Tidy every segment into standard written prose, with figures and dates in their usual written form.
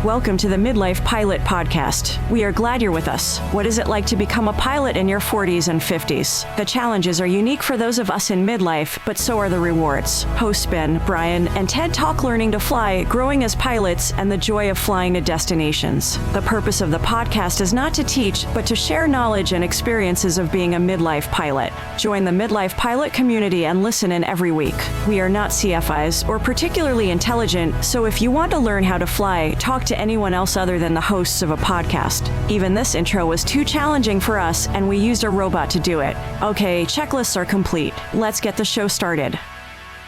Welcome to the Midlife Pilot Podcast. We are glad you're with us. What is it like to become a pilot in your 40s and 50s? The challenges are unique for those of us in midlife, but so are the rewards. Hosts Ben, Brian, and Ted talk learning to fly, growing as pilots, and the joy of flying to destinations. The purpose of the podcast is not to teach, but to share knowledge and experiences of being a midlife pilot. Join the Midlife Pilot community and listen in every week. We are not CFIs or particularly intelligent, so if you want to learn how to fly, talk to anyone else other than the hosts of a podcast. Even this intro was too challenging for us, and we used a robot to do it. Okay, checklists are complete. Let's get the show started.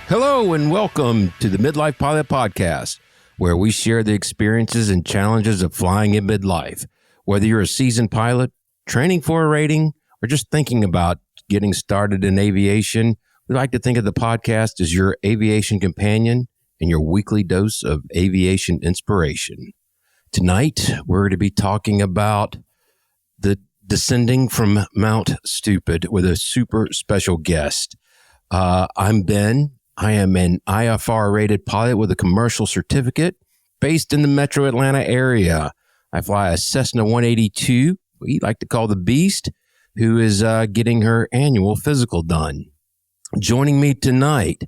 Hello and welcome to the Midlife Pilot Podcast, where we share the experiences and challenges of flying in midlife. Whether you're a seasoned pilot, training for a rating, or just thinking about getting started in aviation, we like to think of the podcast as your aviation companion and your weekly dose of aviation inspiration. Tonight, we're going to be talking about the descending from Mount Stupid with a super special guest. I'm Ben. I am an IFR-rated pilot with a commercial certificate based in the metro Atlanta area. I fly a Cessna 182, we like to call the Beast, who is getting her annual physical done. Joining me tonight,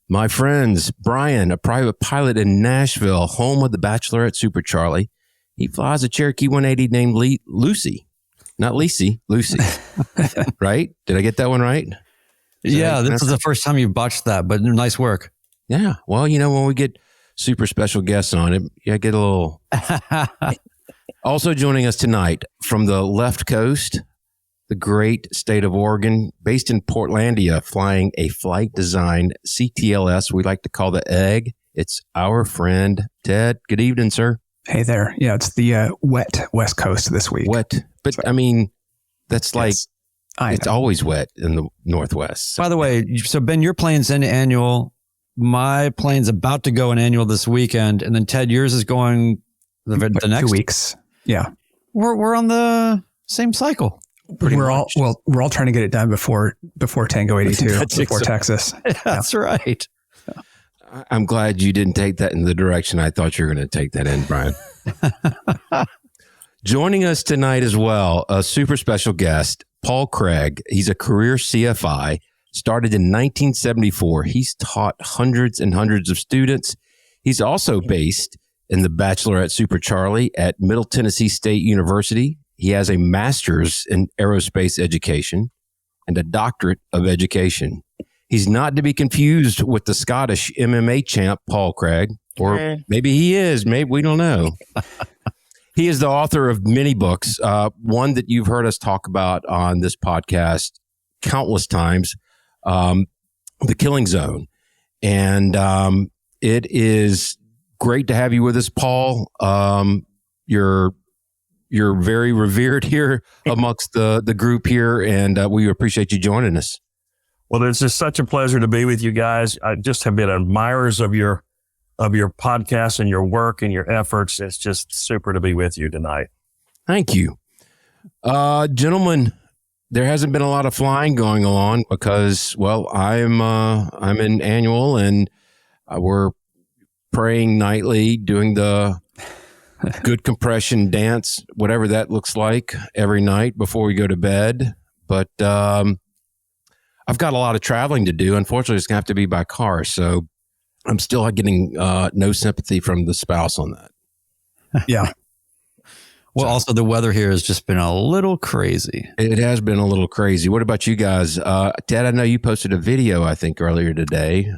my friends, Brian, a private pilot in Nashville, home of the Bachelorette Super Charlie. He flies a Cherokee 180 named Lucy. Not Lacey, Lucy. Right? Did I get that one right? Yeah, this is the first time you've botched that, but nice work. Yeah. Well, you know, when we get super special guests on it, I get a little... Also joining us tonight from the left coast, the great state of Oregon, based in Portlandia, flying a flight design CTLS we like to call the Egg. It's our friend, Ted. Good evening, sir. Hey there. Yeah, it's the wet West Coast this week. Wet. But, I mean, that's like, Yes, it's always wet in the Northwest. By the way, so Ben, your plane's in annual. My plane's about to go in annual this weekend. And then Ted, yours is going the next 2 weeks. Yeah. We're on the same cycle. We're all trying to get it done before Tango 82, before Texas. That's right. I'm glad you didn't take that in the direction I thought you were going to take that in, Brian. Joining us tonight as well, a super special guest, Paul Craig. He's a career CFI, started in 1974. He's taught hundreds and hundreds of students. He's also based in the Bachelorette Super Charlie at Middle Tennessee State University. He has a master's in aerospace education and a doctorate of education. He's not to be confused with the Scottish MMA champ, Paul Craig, or maybe he is. Maybe we don't know. He is the author of many books, one that you've heard us talk about on this podcast countless times, The Killing Zone. And it is great to have you with us, Paul. You're very revered here amongst the group here, and we appreciate you joining us. Well, it's just such a pleasure to be with you guys. I just have been admirers of your podcast and your work and your efforts. It's just super to be with you tonight. Thank you. Gentlemen, there hasn't been a lot of flying going on because, well, I'm in annual and we're praying nightly, doing the good compression dance, whatever that looks like, every night before we go to bed. But I've got a lot of traveling to do. Unfortunately, it's going to have to be by car. So I'm still getting no sympathy from the spouse on that. Yeah. Well, also the weather here has just been a little crazy. It has been a little crazy. What about you guys? Ted, I know you posted a video, I think, earlier today.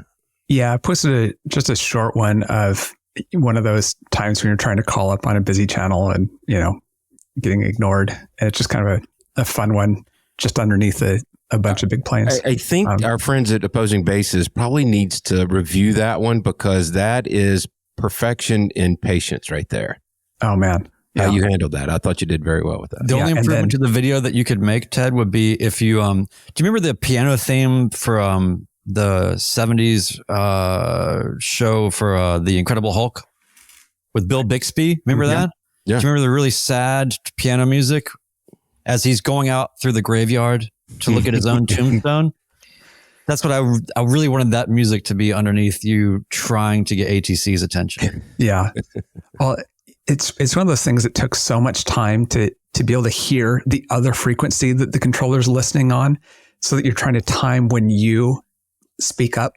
Yeah, I posted just a short one of one of those times when you're trying to call up on a busy channel and, you know, getting ignored. And it's just kind of a fun one just underneath a bunch of big planes. I think our friends at Opposing Bases probably needs to review that one because that is perfection in patience right there. Oh, man. How you handled that. I thought you did very well with that. The only improvement to the video that you could make, Ted, would be if you, do you remember the piano theme for the 70s show for The Incredible Hulk with Bill Bixby? Remember that? Yeah. Do you remember the really sad piano music as he's going out through the graveyard to look at his own tombstone? That's what I really wanted that music to be underneath you trying to get ATC's attention. Yeah. Well, it's one of those things that took so much time to be able to hear the other frequency that the controller's listening on, so that you're trying to time when you speak up.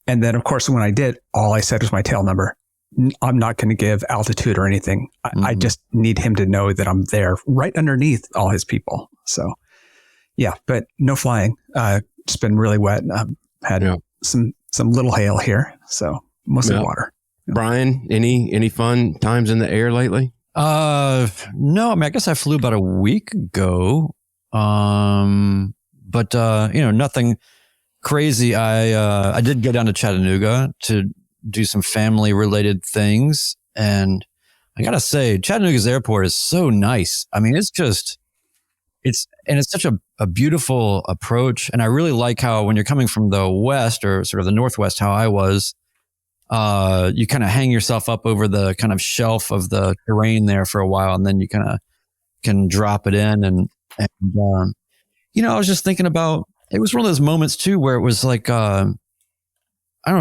And then, of course, when I did, all I said was my tail number. I'm not going to give altitude or anything. I just need him to know that I'm there right underneath all his people. So, yeah, but no flying. It's been really wet. Had some little hail here, so mostly water. Brian, any fun times in the air lately? No, I mean, I guess I flew about a week ago. But nothing crazy. I did go down to Chattanooga to do some family related things. And I gotta say, Chattanooga's airport is so nice. I mean, it's such a beautiful approach. And I really like how when you're coming from the West or sort of the Northwest, how I was, you kind of hang yourself up over the kind of shelf of the terrain there for a while. And then you kind of can drop it in. And I was just thinking about, it was one of those moments too, where it was like,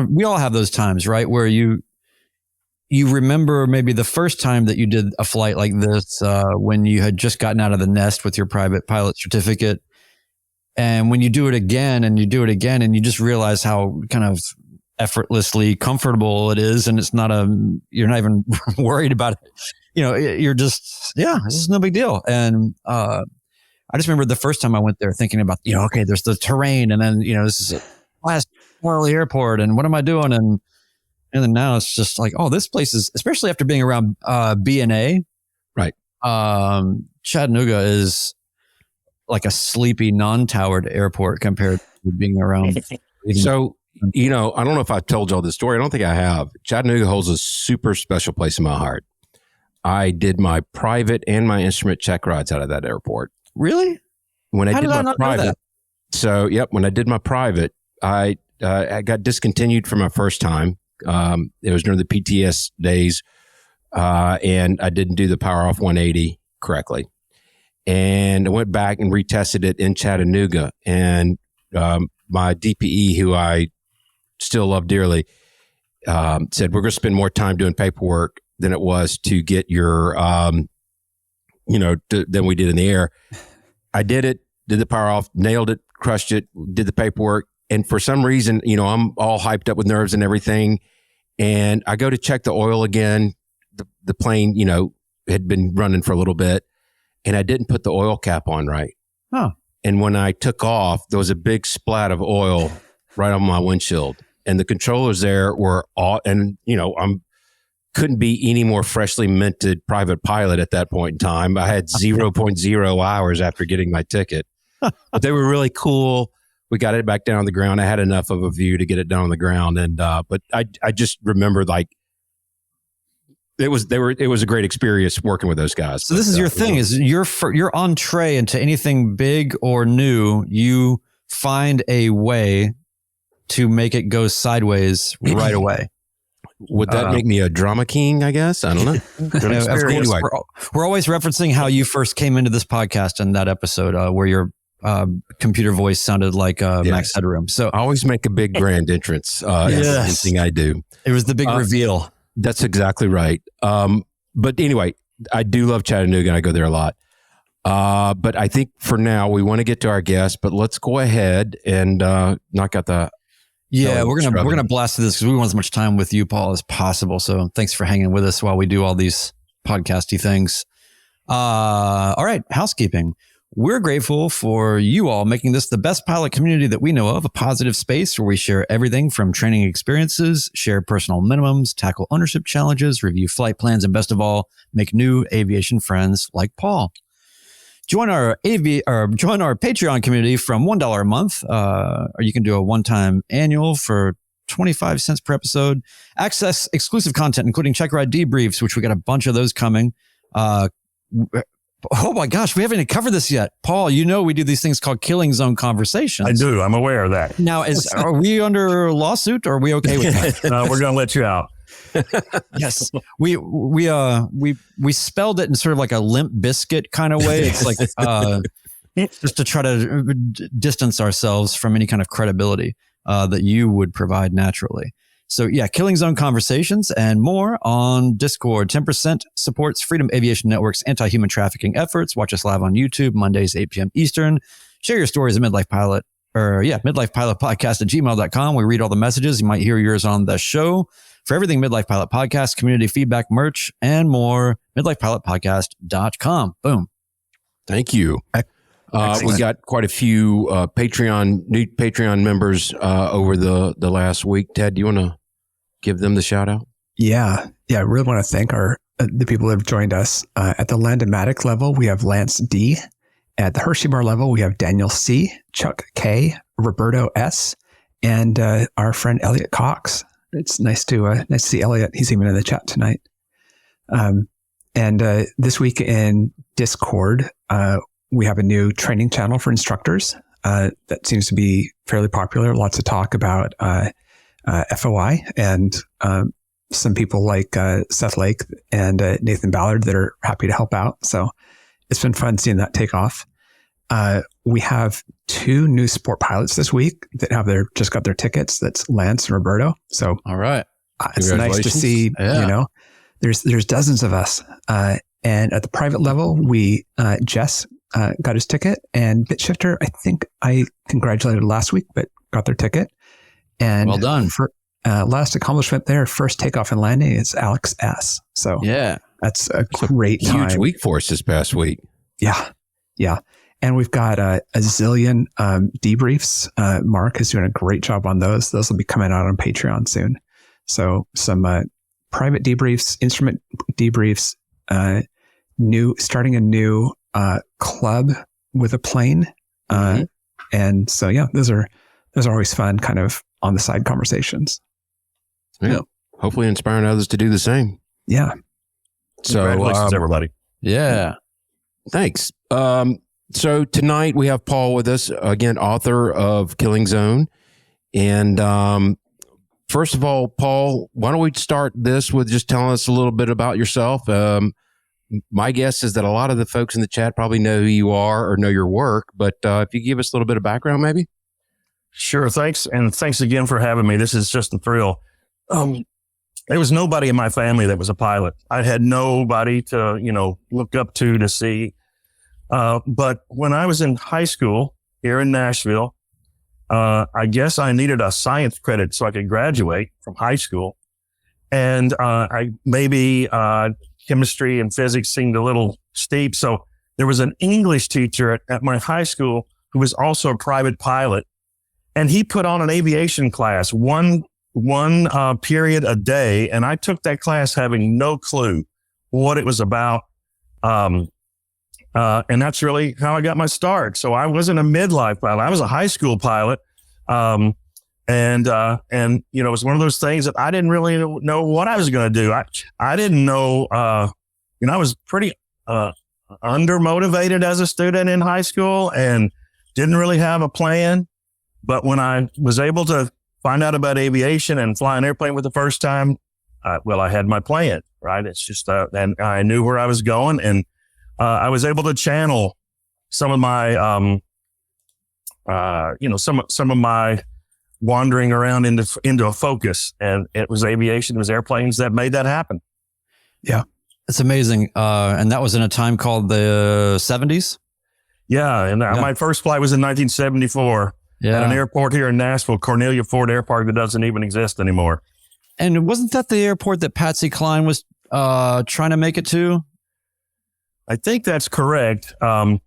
we all have those times, right? Where you remember maybe the first time that you did a flight like this, when you had just gotten out of the nest with your private pilot certificate. And when you do it again and you and you just realize how kind of effortlessly comfortable it is. And you're not even worried about it. You're just, this is no big deal. And, I just remember the first time I went there thinking about, okay, there's the terrain, and then, this is a last Worley airport, and what am I doing? And then now it's just like, oh, this place is, especially after being around B&A, right? Chattanooga is like a sleepy, non-towered airport compared to being around. So, I don't know if I've told y'all this story. I don't think I have. Chattanooga holds a super special place in my heart. I did my private and my instrument check rides out of that airport. Really? When I How did did I my not know private, that? so when I did my private, I got discontinued for my first time. It was during the PTS days, and I didn't do the power off 180 correctly. And I went back and retested it in Chattanooga. And my DPE, who I still love dearly, said, we're going to spend more time doing paperwork than it was to get your, than we did in the air. I did it, did the power off, nailed it, crushed it, did the paperwork. And for some reason, I'm all hyped up with nerves and everything. And I go to check the oil again. The plane, had been running for a little bit, and I didn't put the oil cap on right. Huh. And when I took off, there was a big splat of oil right on my windshield. And the controllers there were all, and couldn't be any more freshly minted private pilot at that point in time. I had 0.0 hours after getting my ticket, but they were really cool. We got it back down on the ground. I had enough of a view to get it down on the ground. And, but I just remember it was a great experience working with those guys. So this is your thing, is your entree into anything big or new, you find a way to make it go sideways right away. Would that make me a drama king, I guess? I don't know. Anyway, we're always referencing how you first came into this podcast in that episode where your computer voice sounded like Max Headroom. So I always make a big grand entrance in anything I do. It was the big reveal. That's exactly right. But anyway, I do love Chattanooga, and I go there a lot. But I think for now, we want to get to our guest, but let's go ahead and knock out the... Yeah, we're gonna blast through this because we want as much time with you, Paul, as possible. So thanks for hanging with us while we do all these podcasty things. All right, housekeeping. We're grateful for you all making this the best pilot community that we know of, a positive space where we share everything from training experiences, share personal minimums, tackle ownership challenges, review flight plans, and best of all, make new aviation friends like Paul. Join our Patreon community from $1 a month, or you can do a one-time annual for 25 cents per episode. Access exclusive content, including check ride debriefs, which we got a bunch of those coming. Oh my gosh, we haven't even covered this yet. Paul, we do these things called killing zone conversations. I do. I'm aware of that. Now, are we under lawsuit, or are we okay with that? No, we're going to let you out. Yes, we spelled it in sort of like a Limp Biscuit kind of way. It's like just to try to distance ourselves from any kind of credibility that you would provide naturally. So yeah, Killing Zone conversations and more on Discord. 10% supports Freedom Aviation Network's anti-human trafficking efforts. Watch us live on YouTube, Mondays, 8 p.m. Eastern. Share your stories at midlifepilotpodcast@gmail.com. We read all the messages. You might hear yours on the show. For everything Midlife Pilot Podcast, community feedback, merch, and more, midlifepilotpodcast.com. Boom. Thank you. We got quite a few new Patreon members over the last week. Ted, do you want to give them the shout out? Yeah. I really want to thank the people who have joined us. At the Landomatic level, we have Lance D. At the Hershey Bar level, we have Daniel C., Chuck K., Roberto S., and our friend Elliot Cox. It's nice to see Elliot. He's even in the chat tonight. And this week in Discord, we have a new training channel for instructors that seems to be fairly popular. Lots of talk about FOI and some people like Seth Lake and Nathan Ballard that are happy to help out. So it's been fun seeing that take off. We have 2 new sport pilots this week that just got their tickets. That's Lance and Roberto. So all right, it's nice to see. Yeah. There's dozens of us. And at the private level, Jess got his ticket, and BitShifter, I think I congratulated last week, but got their ticket. And well done. For last accomplishment there, first takeoff and landing, it's Alex S. So yeah, that's a great time. Huge week for us this past week. Yeah. And we've got a zillion debriefs. Mark is doing a great job on those. Those will be coming out on Patreon soon. So some private debriefs, instrument debriefs, starting a new club with a plane. And so, yeah, those are always fun, kind of on the side conversations. Yeah. Hopefully inspiring others to do the same. Yeah. So, congratulations, everybody. Yeah. Thanks. So tonight we have Paul with us, again, author of Killing Zone. And first of all, Paul, why don't we start this with just telling us a little bit about yourself? My guess is that a lot of the folks in the chat probably know who you are or know your work, but if you give us a little bit of background, maybe? Sure. Thanks. And thanks again for having me. This is just a thrill. There was nobody in my family that was a pilot. I had nobody to, look up to see. But when I was in high school here in Nashville, I guess I needed a science credit so I could graduate from high school. And chemistry and physics seemed a little steep. So there was an English teacher at my high school who was also a private pilot. And he put on an aviation class, one period a day. And I took that class having no clue what it was about. And that's really how I got my start. So I wasn't a midlife pilot. I was a high school pilot. And it was one of those things that I didn't really know what I was going to do. I didn't know, I was pretty, undermotivated as a student in high school and didn't really have a plan. But when I was able to find out about aviation and fly an airplane with the first time, I had my plan, right? It's just, and I knew where I was going, and I was able to channel some of my, some of my wandering around into a focus, and it was aviation, it was airplanes that made that happen. Yeah. It's amazing. And that was in a time called the 70s? Yeah. And my first flight was in 1974 at an airport here in Nashville, Cornelia Ford Airport, that doesn't even exist anymore. And wasn't that the airport that Patsy Cline was trying to make it to? I think that's correct. I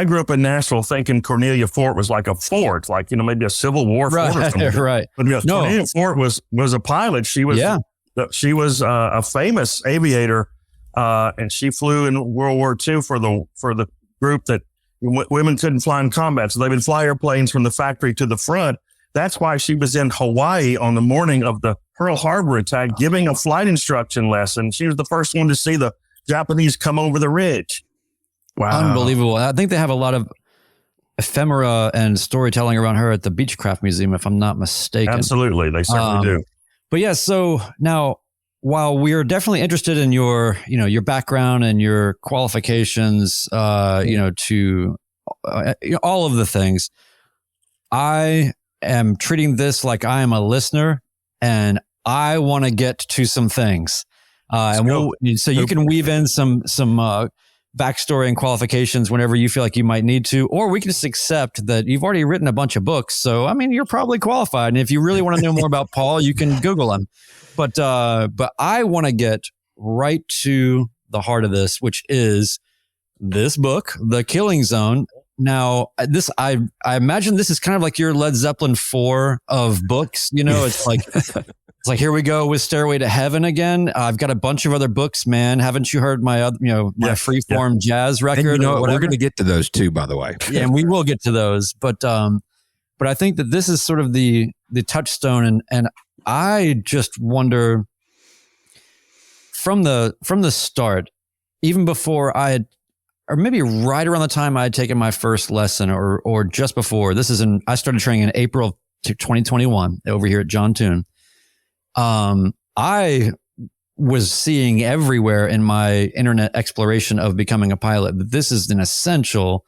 grew up in Nashville thinking Cornelia Fort was like a fort, like, maybe a Civil War fort or something. Right. But Cornelia Fort was a pilot. She was a famous aviator, and she flew in World War II for the group that women couldn't fly in combat. So they would fly airplanes from the factory to the front. That's why she was in Hawaii on the morning of the Pearl Harbor attack, giving a flight instruction lesson. She was the first one to see the Japanese come over the ridge. Wow. Unbelievable. I think they have a lot of ephemera and storytelling around her at the Beechcraft Museum, if I'm not mistaken. Absolutely. They certainly do. But yeah, so now, while we're definitely interested in your background and your qualifications, to all of the things, I am treating this like I am a listener and I want to get to some things. So you can weave in some backstory and qualifications whenever you feel like you might need to, or we can just accept that you've already written a bunch of books. So, I mean, you're probably qualified. And if you really want to know more about Paul, you can Google him. But I want to get right to the heart of this, which is this book, The Killing Zone. Now, I imagine this is kind of like your Led Zeppelin 4 of books. You know, it's like here we go with Stairway to Heaven again. I've got a bunch of other books, man. Haven't you heard my freeform jazz record? And we're going to get to those too, by the way. Yeah, and we will get to those. But I think that this is sort of the touchstone, and I just wonder from the start, even before I had, or maybe right around the time I had taken my first lesson, or just before. I started training in April of 2021 over here at John Toon. I was seeing everywhere in my internet exploration of becoming a pilot that this is an essential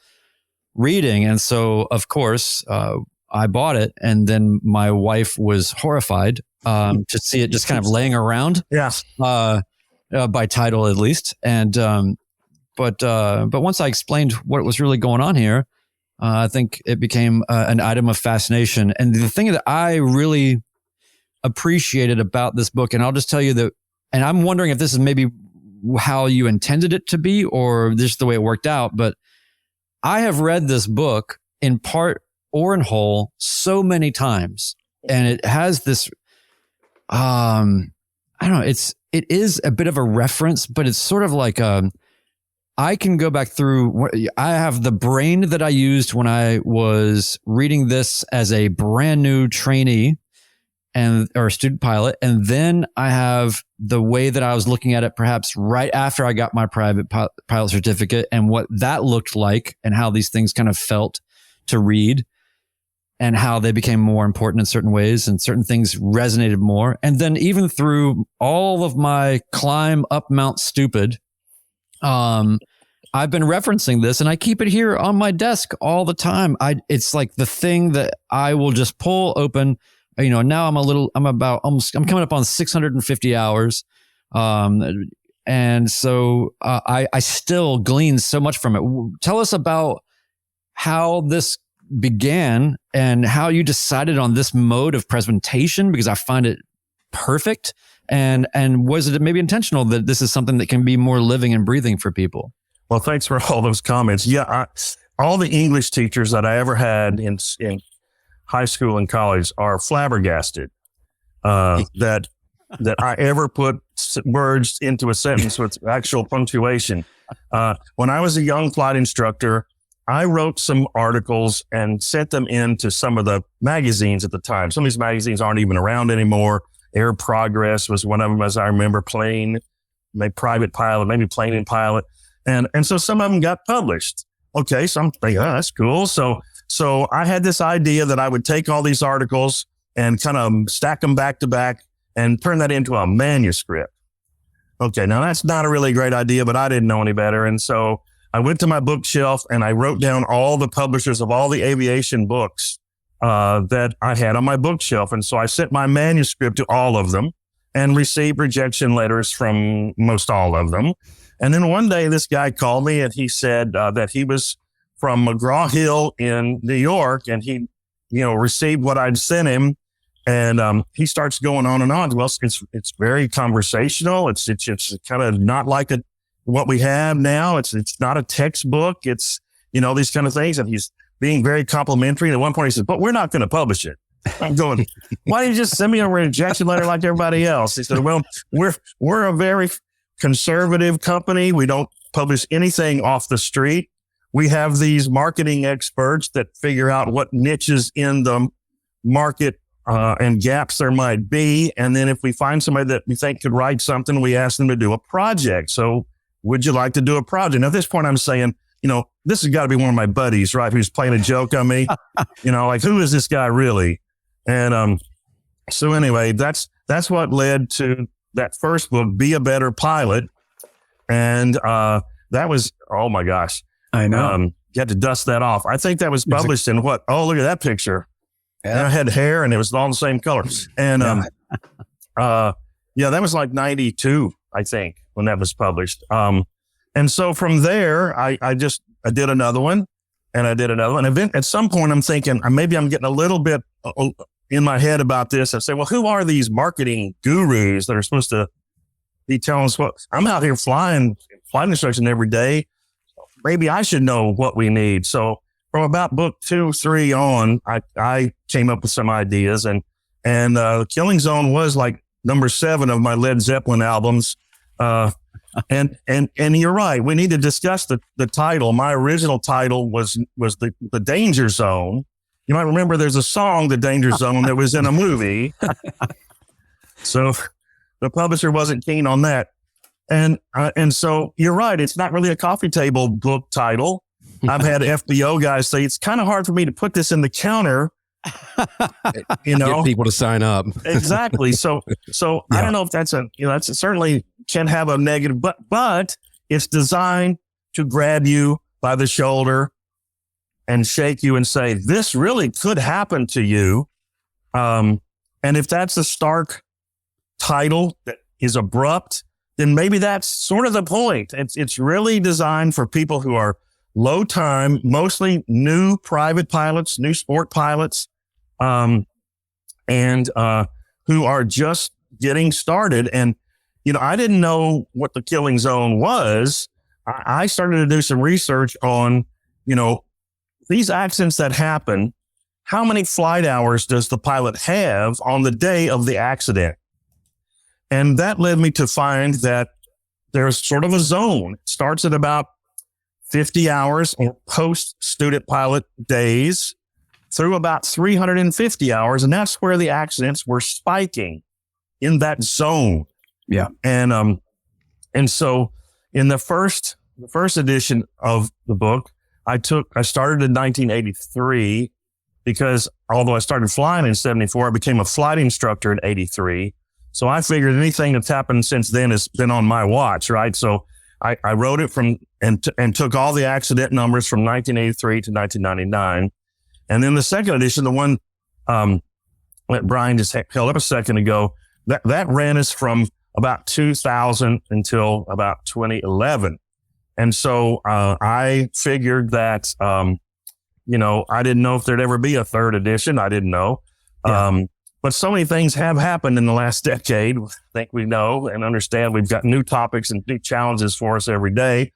reading. And so, of course, I bought it, and then my wife was horrified to see it just kind of laying around. Yeah. By title at least. And but once I explained what was really going on here, I think it became an item of fascination. And the thing that I really appreciated about this book, and I'll just tell you that, and I'm wondering if this is maybe how you intended it to be or just the way it worked out, but I have read this book in part or in whole so many times, and it has this, I don't know, it is a bit of a reference, but it's sort of like, I can go back through, I have the brain that I used when I was reading this as a brand new trainee or student pilot. And then I have the way that I was looking at it perhaps right after I got my private pilot certificate and what that looked like and how these things kind of felt to read and how they became more important in certain ways and certain things resonated more. And then even through all of my climb up Mount Stupid, I've been referencing this and I keep it here on my desk all the time. It's like the thing that I will just pull open. You know, now I'm coming up on 650 hours. And so I still glean so much from it. Tell us about how this began and how you decided on this mode of presentation, because I find it perfect. And was it maybe intentional that this is something that can be more living and breathing for people? Well, thanks for all those comments. Yeah, all the English teachers that I ever had in high school and college are flabbergasted that I ever put words into a sentence with actual punctuation. When I was a young flight instructor, I wrote some articles and sent them into some of the magazines at the time. Some of these magazines aren't even around anymore. Air Progress was one of them, as I remember. Plane, maybe Private Pilot, maybe Plane and Pilot. And so some of them got published. Okay, so I'm thinking, oh, that's cool. So I had this idea that I would take all these articles and kind of stack them back to back and turn that into a manuscript. Okay, now that's not a really great idea, but I didn't know any better. And so I went to my bookshelf and I wrote down all the publishers of all the aviation books that I had on my bookshelf. And so I sent my manuscript to all of them and received rejection letters from most all of them. And then one day this guy called me and he said that he was from McGraw-Hill in New York and he, received what I'd sent him. And he starts going on and on. Well, it's very conversational. It's kind of not like what we have now. It's not a textbook. It's, these kind of things. And he's being very complimentary. And at one point he says, but we're not going to publish it. I'm going, why don't you just send me a rejection letter like everybody else? He said, well, we're a very conservative company. We don't publish anything off the street. We have these marketing experts that figure out what niches in the market and gaps there might be. And then if we find somebody that we think could write something, we ask them to do a project. So would you like to do a project? Now, at this point, I'm saying, this has got to be one of my buddies, right? Who's playing a joke on me. Like, who is this guy really? And so anyway, that's what led to that first book, Be a Better Pilot. And that was, oh my gosh. I know. You had to dust that off. I think that was published in what? Oh, look at that picture. Yeah. And I had hair and it was all the same color. And Yeah, that was like 92, I think, when that was published. And so from there, I did another one, and I did another one. And at some point, I'm thinking, maybe I'm getting a little bit in my head about this. I say, well, who are these marketing gurus that are supposed to be telling us what? I'm out here flight instruction every day. Maybe I should know what we need. So from about book 2, 3 on, I came up with some ideas, and The Killing Zone was like number 7 of my Led Zeppelin albums. And you're right. We need to discuss the title. My original title was the Danger Zone. You might remember there's a song, The Danger Zone, that was in a movie. So the publisher wasn't keen on that. And so you're right. It's not really a coffee table book title. I've had FBO guys say it's kind of hard for me to put this in the counter. Get people to sign up. Exactly. So yeah. I don't know if that's that's certainly can have a negative, but it's designed to grab you by the shoulder and shake you and say, this really could happen to you. And if that's a stark title that is abrupt, then maybe that's sort of the point. It's really designed for people who are low time, mostly new private pilots, new sport pilots, and who are just getting started. And, I didn't know what the Killing Zone was. I started to do some research on, these accidents that happen. How many flight hours does the pilot have on the day of the accident? And that led me to find that there's sort of a zone. It starts at about 50 hours or post-student pilot days through about 350 hours. And that's where the accidents were spiking, in that zone. Yeah. And so in the first edition of the book, I started in 1983 because although I started flying in 74, I became a flight instructor in 83. So I figured anything that's happened since then has been on my watch, right? So I wrote it and took all the accident numbers from 1983 to 1999. And then the second edition, the one that Brian just held up a second ago, that ran us from about 2000 until about 2011. And so I figured that, I didn't know if there'd ever be a third edition. I didn't know. Yeah. But so many things have happened in the last decade. I think we know and understand we've got new topics and new challenges for us every day.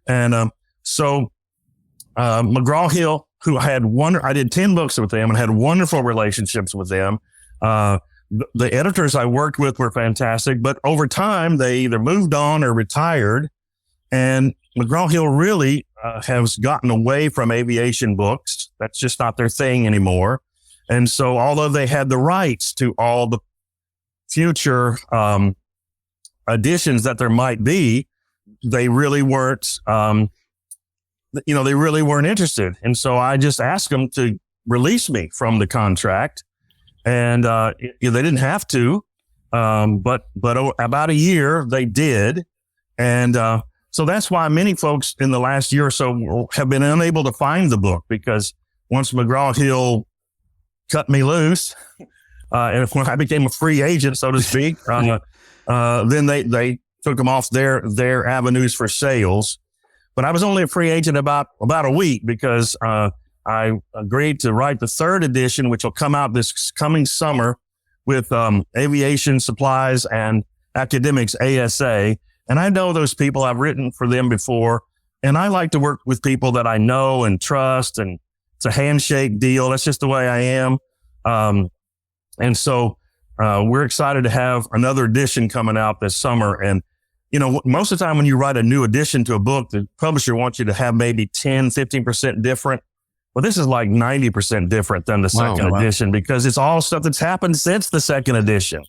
And so McGraw-Hill, who I did 10 books with them and had wonderful relationships with them. The editors I worked with were fantastic, but over time they either moved on or retired. And McGraw-Hill really has gotten away from aviation books. That's just not their thing anymore. And so although they had the rights to all the future editions that there might be, they really weren't, they really weren't interested. And so I just asked them to release me from the contract. And they didn't have to, but about a year they did. And so that's why many folks in the last year or so have been unable to find the book, because once McGraw-Hill cut me loose, and when I became a free agent, so to speak, then they took them off their avenues for sales. But I was only a free agent about a week because I agreed to write the third edition, which will come out this coming summer with Aviation Supplies and Academics, ASA. And I know those people. I've written for them before. And I like to work with people that I know and trust. And it's a handshake deal. That's just the way I am. And so we're excited to have another edition coming out this summer. And, most of the time when you write a new edition to a book, the publisher wants you to have maybe 10, 15% different. Well, this is like 90% different than the second edition because it's all stuff that's happened since the second edition.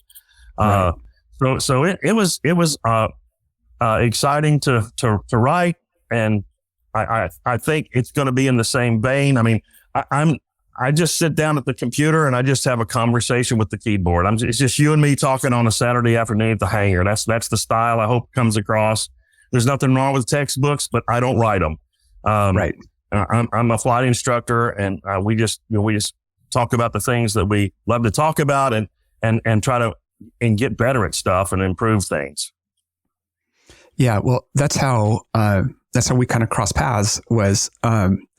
Right. So it was exciting to write, and I think it's going to be in the same vein. I mean, I just sit down at the computer and I just have a conversation with the keyboard. It's just you and me talking on a Saturday afternoon at the hangar. That's the style I hope comes across. There's nothing wrong with textbooks, but I don't write them. Right. I'm a flight instructor, and we just talk about the things that we love to talk about, and try to get better at stuff and improve things. Yeah, well, that's how we kind of crossed paths. Was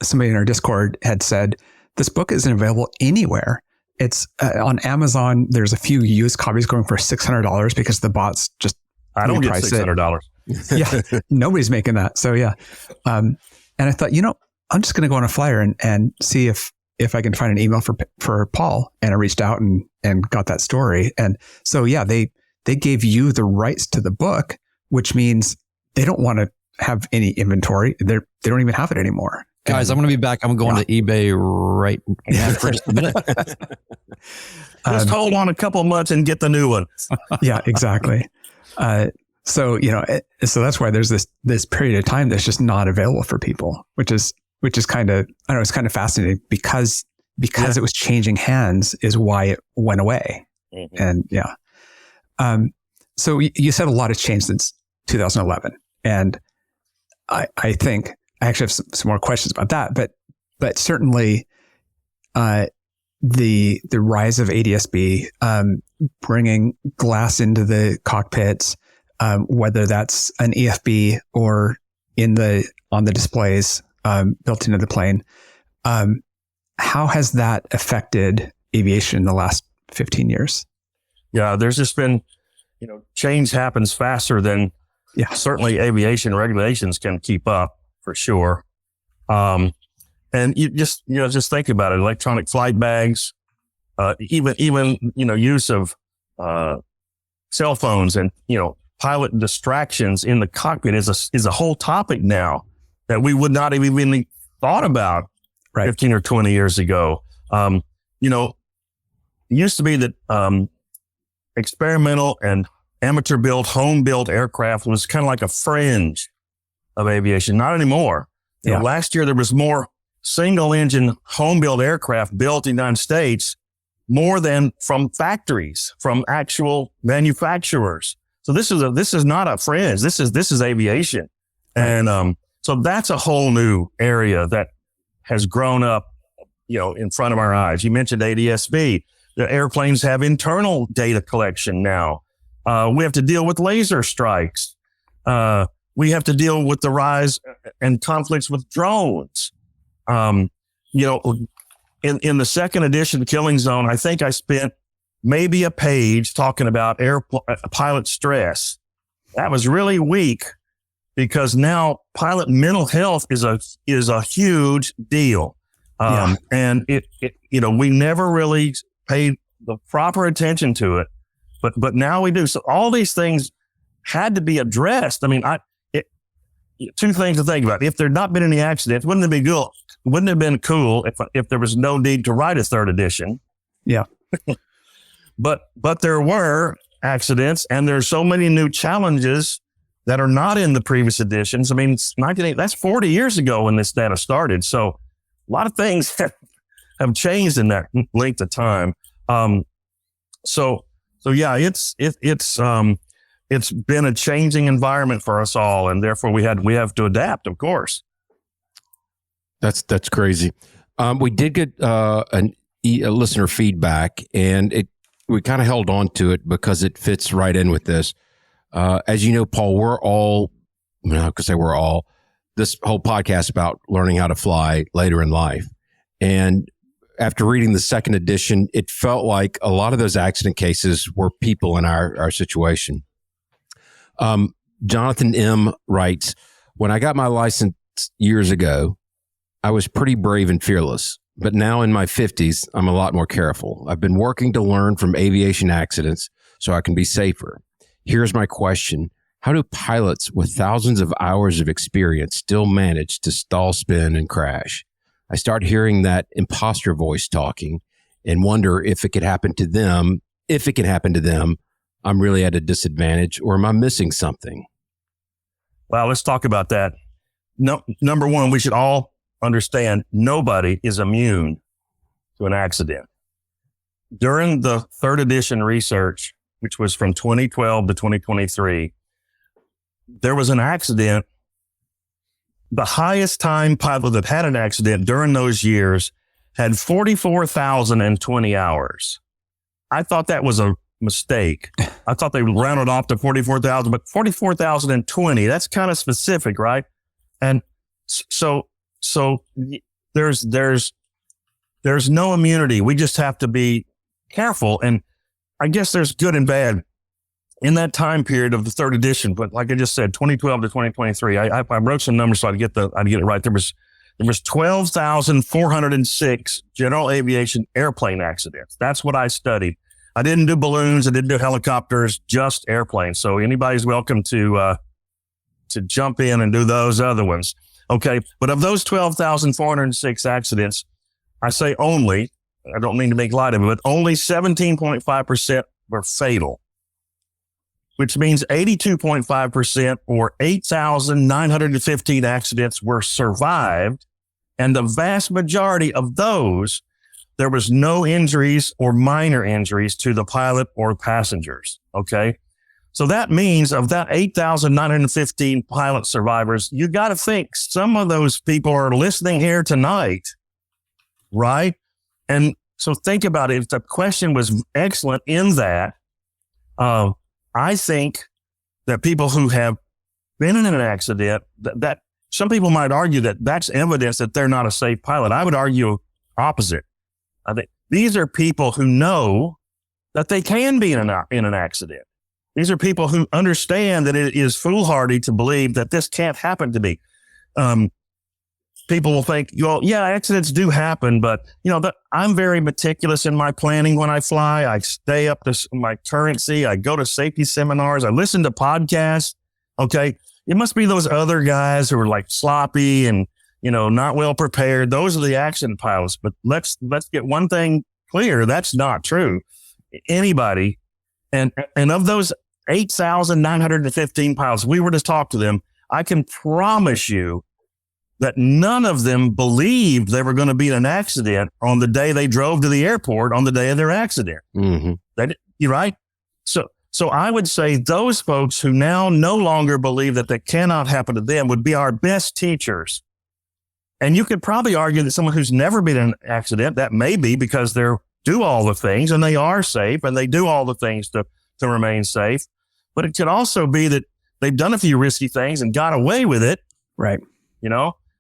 somebody in our Discord had said this book isn't available anywhere. It's on Amazon. There's a few used copies going for $600 because the bots just I don't get $600. Yeah, nobody's making that. So yeah, and I thought, I'm just going to go on a flyer and see if I can find an email for Paul. And I reached out and got that story. And so yeah, they gave you the rights to the book, which means they don't want to have any inventory. They don't even have it anymore. Guys, I'm going to be back. I'm going to eBay right now for just a minute. Just hold on a couple months and get the new one. Yeah, exactly. So that's why there's this period of time that's just not available for people, which is kind of, I don't know, it's kind of fascinating because it was changing hands is why it went away. Mm-hmm. And yeah. So you said a lot has changed since 2011. And I think I actually have some more questions about that, but certainly, the rise of ADS-B, bringing glass into the cockpits, whether that's an EFB or on the displays, built into the plane. How has that affected aviation in the last 15 years? Yeah, there's just been, change happens faster than certainly aviation regulations can keep up, for sure. And you just think about it, electronic flight bags, even use of cell phones and, pilot distractions in the cockpit is a whole topic now that we would not have even thought about 15 or 20 years ago. It used to be that experimental and amateur built, home built aircraft was kind of like a fringe of aviation. Not anymore. Last year there was more single engine home built aircraft built in the United States more than from factories, from actual manufacturers. So this is not a fringe. This is aviation. And, so that's a whole new area that has grown up, in front of our eyes. You mentioned ADS-B. The airplanes have internal data collection now. We have to deal with laser strikes. We have to deal with the rise and conflicts with drones. In the second edition Killing Zone, I think I spent maybe a page talking about pilot stress. That was really weak because now pilot mental health is a huge deal. And we never really paid the proper attention to it, but now we do. So all these things had to be addressed. I mean, two things to think about. If there'd not been any accidents, wouldn't it have been cool if there was no need to write a third edition? Yeah. But there were accidents, and there's so many new challenges that are not in the previous editions. I mean, 1980, that's 40 years ago when this data started. So a lot of things have changed in that length of time. So yeah, it's been a changing environment for us all, and therefore we have to adapt, of course. That's crazy. We did get a listener feedback, and we kind of held on to it because it fits right in with this. As you know, Paul, this whole podcast about learning how to fly later in life. And after reading the second edition, it felt like a lot of those accident cases were people in our situation. Jonathan M. writes, when I got my license years ago, I was pretty brave and fearless, but now in my 50s, I'm a lot more careful. I've been working to learn from aviation accidents so I can be safer. Here's my question. How do pilots with thousands of hours of experience still manage to stall, spin, and crash? I start hearing that imposter voice talking and wonder if it could happen to them. If it can happen to them, I'm really at a disadvantage, or am I missing something? Well, let's talk about that. No, number one, we should all understand nobody is immune to an accident. During the third edition research, which was from 2012 to 2023, there was an accident. The highest time pilot that had an accident during those years had 44,020 hours. I thought that was a mistake. I thought they rounded off to 44,000, but 44,020, that's kind of specific, right? And so there's no immunity. We just have to be careful. And I guess there's good and bad in that time period of the third edition. But like I just said, 2012 to 2023, I wrote some numbers so I'd get it right. There was 12,406 general aviation airplane accidents. That's what I studied. I didn't do balloons. I didn't do helicopters, just airplanes. So anybody's welcome to jump in and do those other ones. Okay. But of those 12,406 accidents, I say only, I don't mean to make light of it, but only 17.5% were fatal, which means 82.5% or 8,915 accidents were survived. And the vast majority of those, there was no injuries or minor injuries to the pilot or passengers. Okay. So that means of that 8,915 pilot survivors, you got to think some of those people are listening here tonight, right? And so think about it. If the question was excellent in that, I think that people who have been in an accident, that some people might argue that that's evidence that they're not a safe pilot. I would argue opposite. I think these are people who know that they can be in an accident. These are people who understand that it is foolhardy to believe that this can't happen to me. People will think, well, yeah, accidents do happen, but I'm very meticulous in my planning when I fly. I stay up to my currency. I go to safety seminars. I listen to podcasts. Okay. It must be those other guys who are like sloppy and, not well prepared. Those are the accident pilots. But let's get one thing clear. That's not true. Anybody. And of those 8,915 pilots, we were to talk to them. I can promise you that none of them believed they were going to be in an accident on the day they drove to the airport on the day of their accident. Mm-hmm. You're right. So I would say those folks who now no longer believe that cannot happen to them would be our best teachers. And you could probably argue that someone who's never been in an accident, that may be because they do all the things and they are safe and they do all the things to remain safe. But it could also be that they've done a few risky things and got away with it. Right.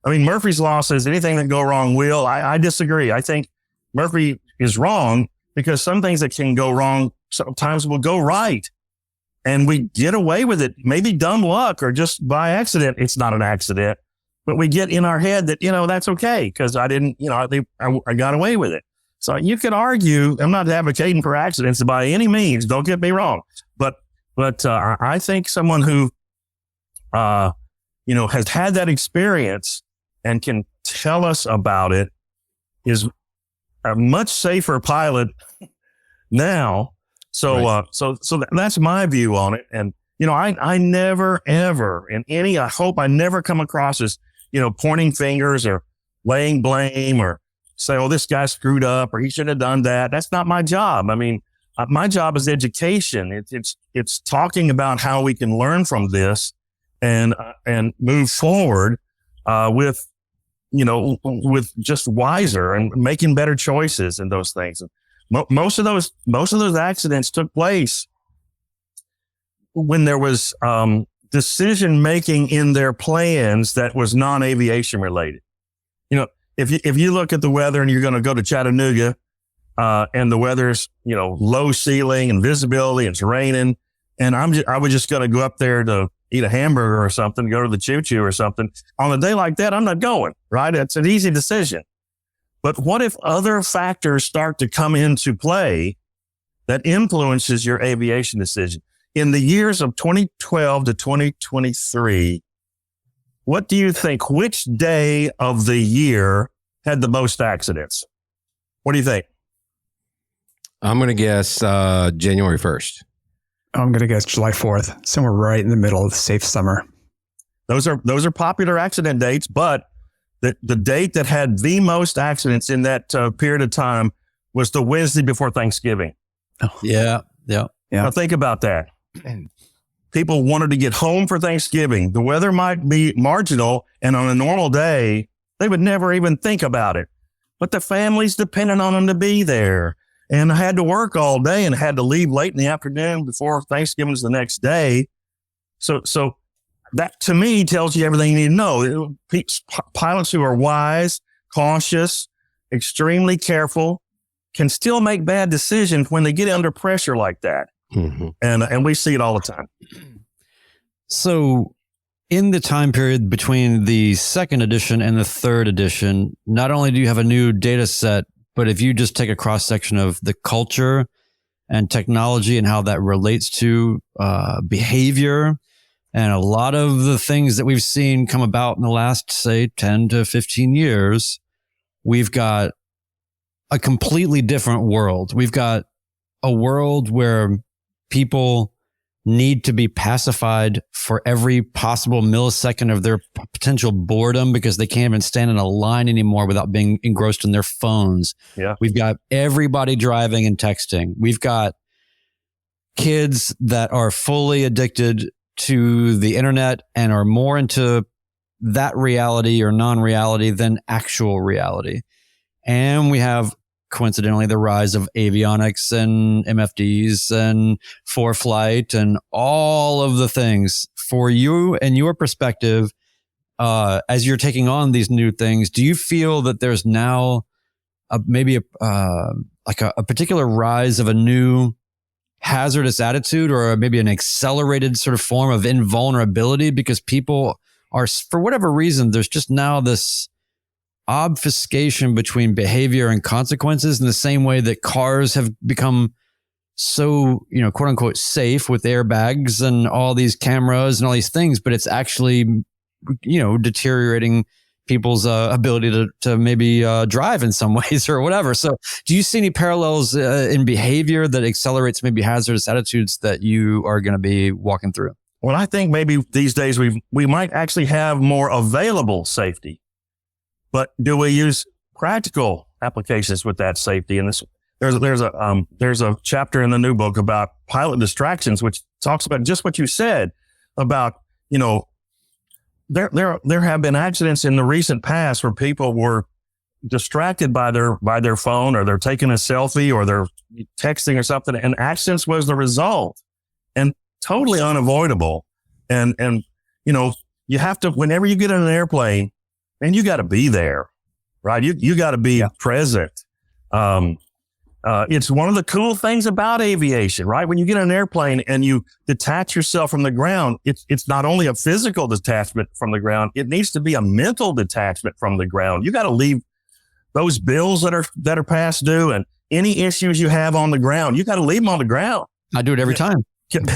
Murphy's Law says anything that go wrong will. I disagree. I think Murphy is wrong because some things that can go wrong sometimes will go right. And we get away with it. Maybe dumb luck or just by accident. It's not an accident. But we get in our head that, that's okay because I didn't, I got away with it. So you could argue, I'm not advocating for accidents by any means. Don't get me wrong. But I think someone who, has had that experience and can tell us about it is a much safer pilot now. So, right. So that's my view on it. And, I never, ever I hope I never come across as, pointing fingers or laying blame or say, oh, this guy screwed up or he should have done that. That's not my job. I mean, my job is education. It's talking about how we can learn from this and move forward, with just wiser and making better choices and those things. Most of those accidents took place when there was, decision making in their plans that was non-aviation related. If you look at the weather and you're going to go to Chattanooga, and the weather's, low ceiling and visibility, and it's raining, and I was just going to go up there to eat a hamburger or something, go to the choo-choo or something. On a day like that, I'm not going, right? It's an easy decision. But what if other factors start to come into play that influences your aviation decision? In the years of 2012 to 2023, what do you think? Which day of the year had the most accidents? What do you think? I'm going to guess January 1st. I'm going to guess July 4th, somewhere right in the middle of the safe summer. Those are popular accident dates, but the date that had the most accidents in that period of time was the Wednesday before Thanksgiving. Oh. Yeah. Now think about that. People wanted to get home for Thanksgiving. The weather might be marginal, and on a normal day, they would never even think about it. But the family's dependent on them to be there. and I had to work all day and had to leave late in the afternoon before Thanksgiving's the next day. So that to me tells you everything you need to know. Pilots who are wise, cautious, extremely careful can still make bad decisions when they get under pressure like that. Mm-hmm. And we see it all the time. So in the time period between the second edition and the third edition, not only do you have a new data set, but if you just take a cross section of the culture and technology and how that relates to behavior and a lot of the things that we've seen come about in the last, say, 10 to 15 years, we've got a completely different world. We've got a world where people need to be pacified for every possible millisecond of their potential boredom because they can't even stand in a line anymore without being engrossed in their phones. Yeah. We've got everybody driving and texting. We've got kids that are fully addicted to the internet and are more into that reality or non-reality than actual reality. And we have, coincidentally, the rise of avionics and MFDs and ForeFlight and all of the things. For you and your perspective, as you're taking on these new things, do you feel that there's now maybe a particular rise of a new hazardous attitude or maybe an accelerated sort of form of invulnerability because people are, for whatever reason, there's just now this obfuscation between behavior and consequences in the same way that cars have become so, quote unquote, safe with airbags and all these cameras and all these things, but it's actually, deteriorating people's ability to maybe drive in some ways or whatever. So do you see any parallels in behavior that accelerates maybe hazardous attitudes that you are going to be walking through? Well, I think maybe these days we might actually have more available safety. But do we use practical applications with that safety? And there's a chapter in the new book about pilot distractions, which talks about just what you said about, there have been accidents in the recent past where people were distracted by their phone or they're taking a selfie or they're texting or something, and accidents was the result and totally unavoidable. And you have to, whenever you get in an airplane, and you got to be there, right? You got to be present. It's one of the cool things about aviation, right? When you get in an airplane and you detach yourself from the ground, it's not only a physical detachment from the ground, it needs to be a mental detachment from the ground. You got to leave those bills that are past due and any issues you have on the ground, you got to leave them on the ground. I do it every time.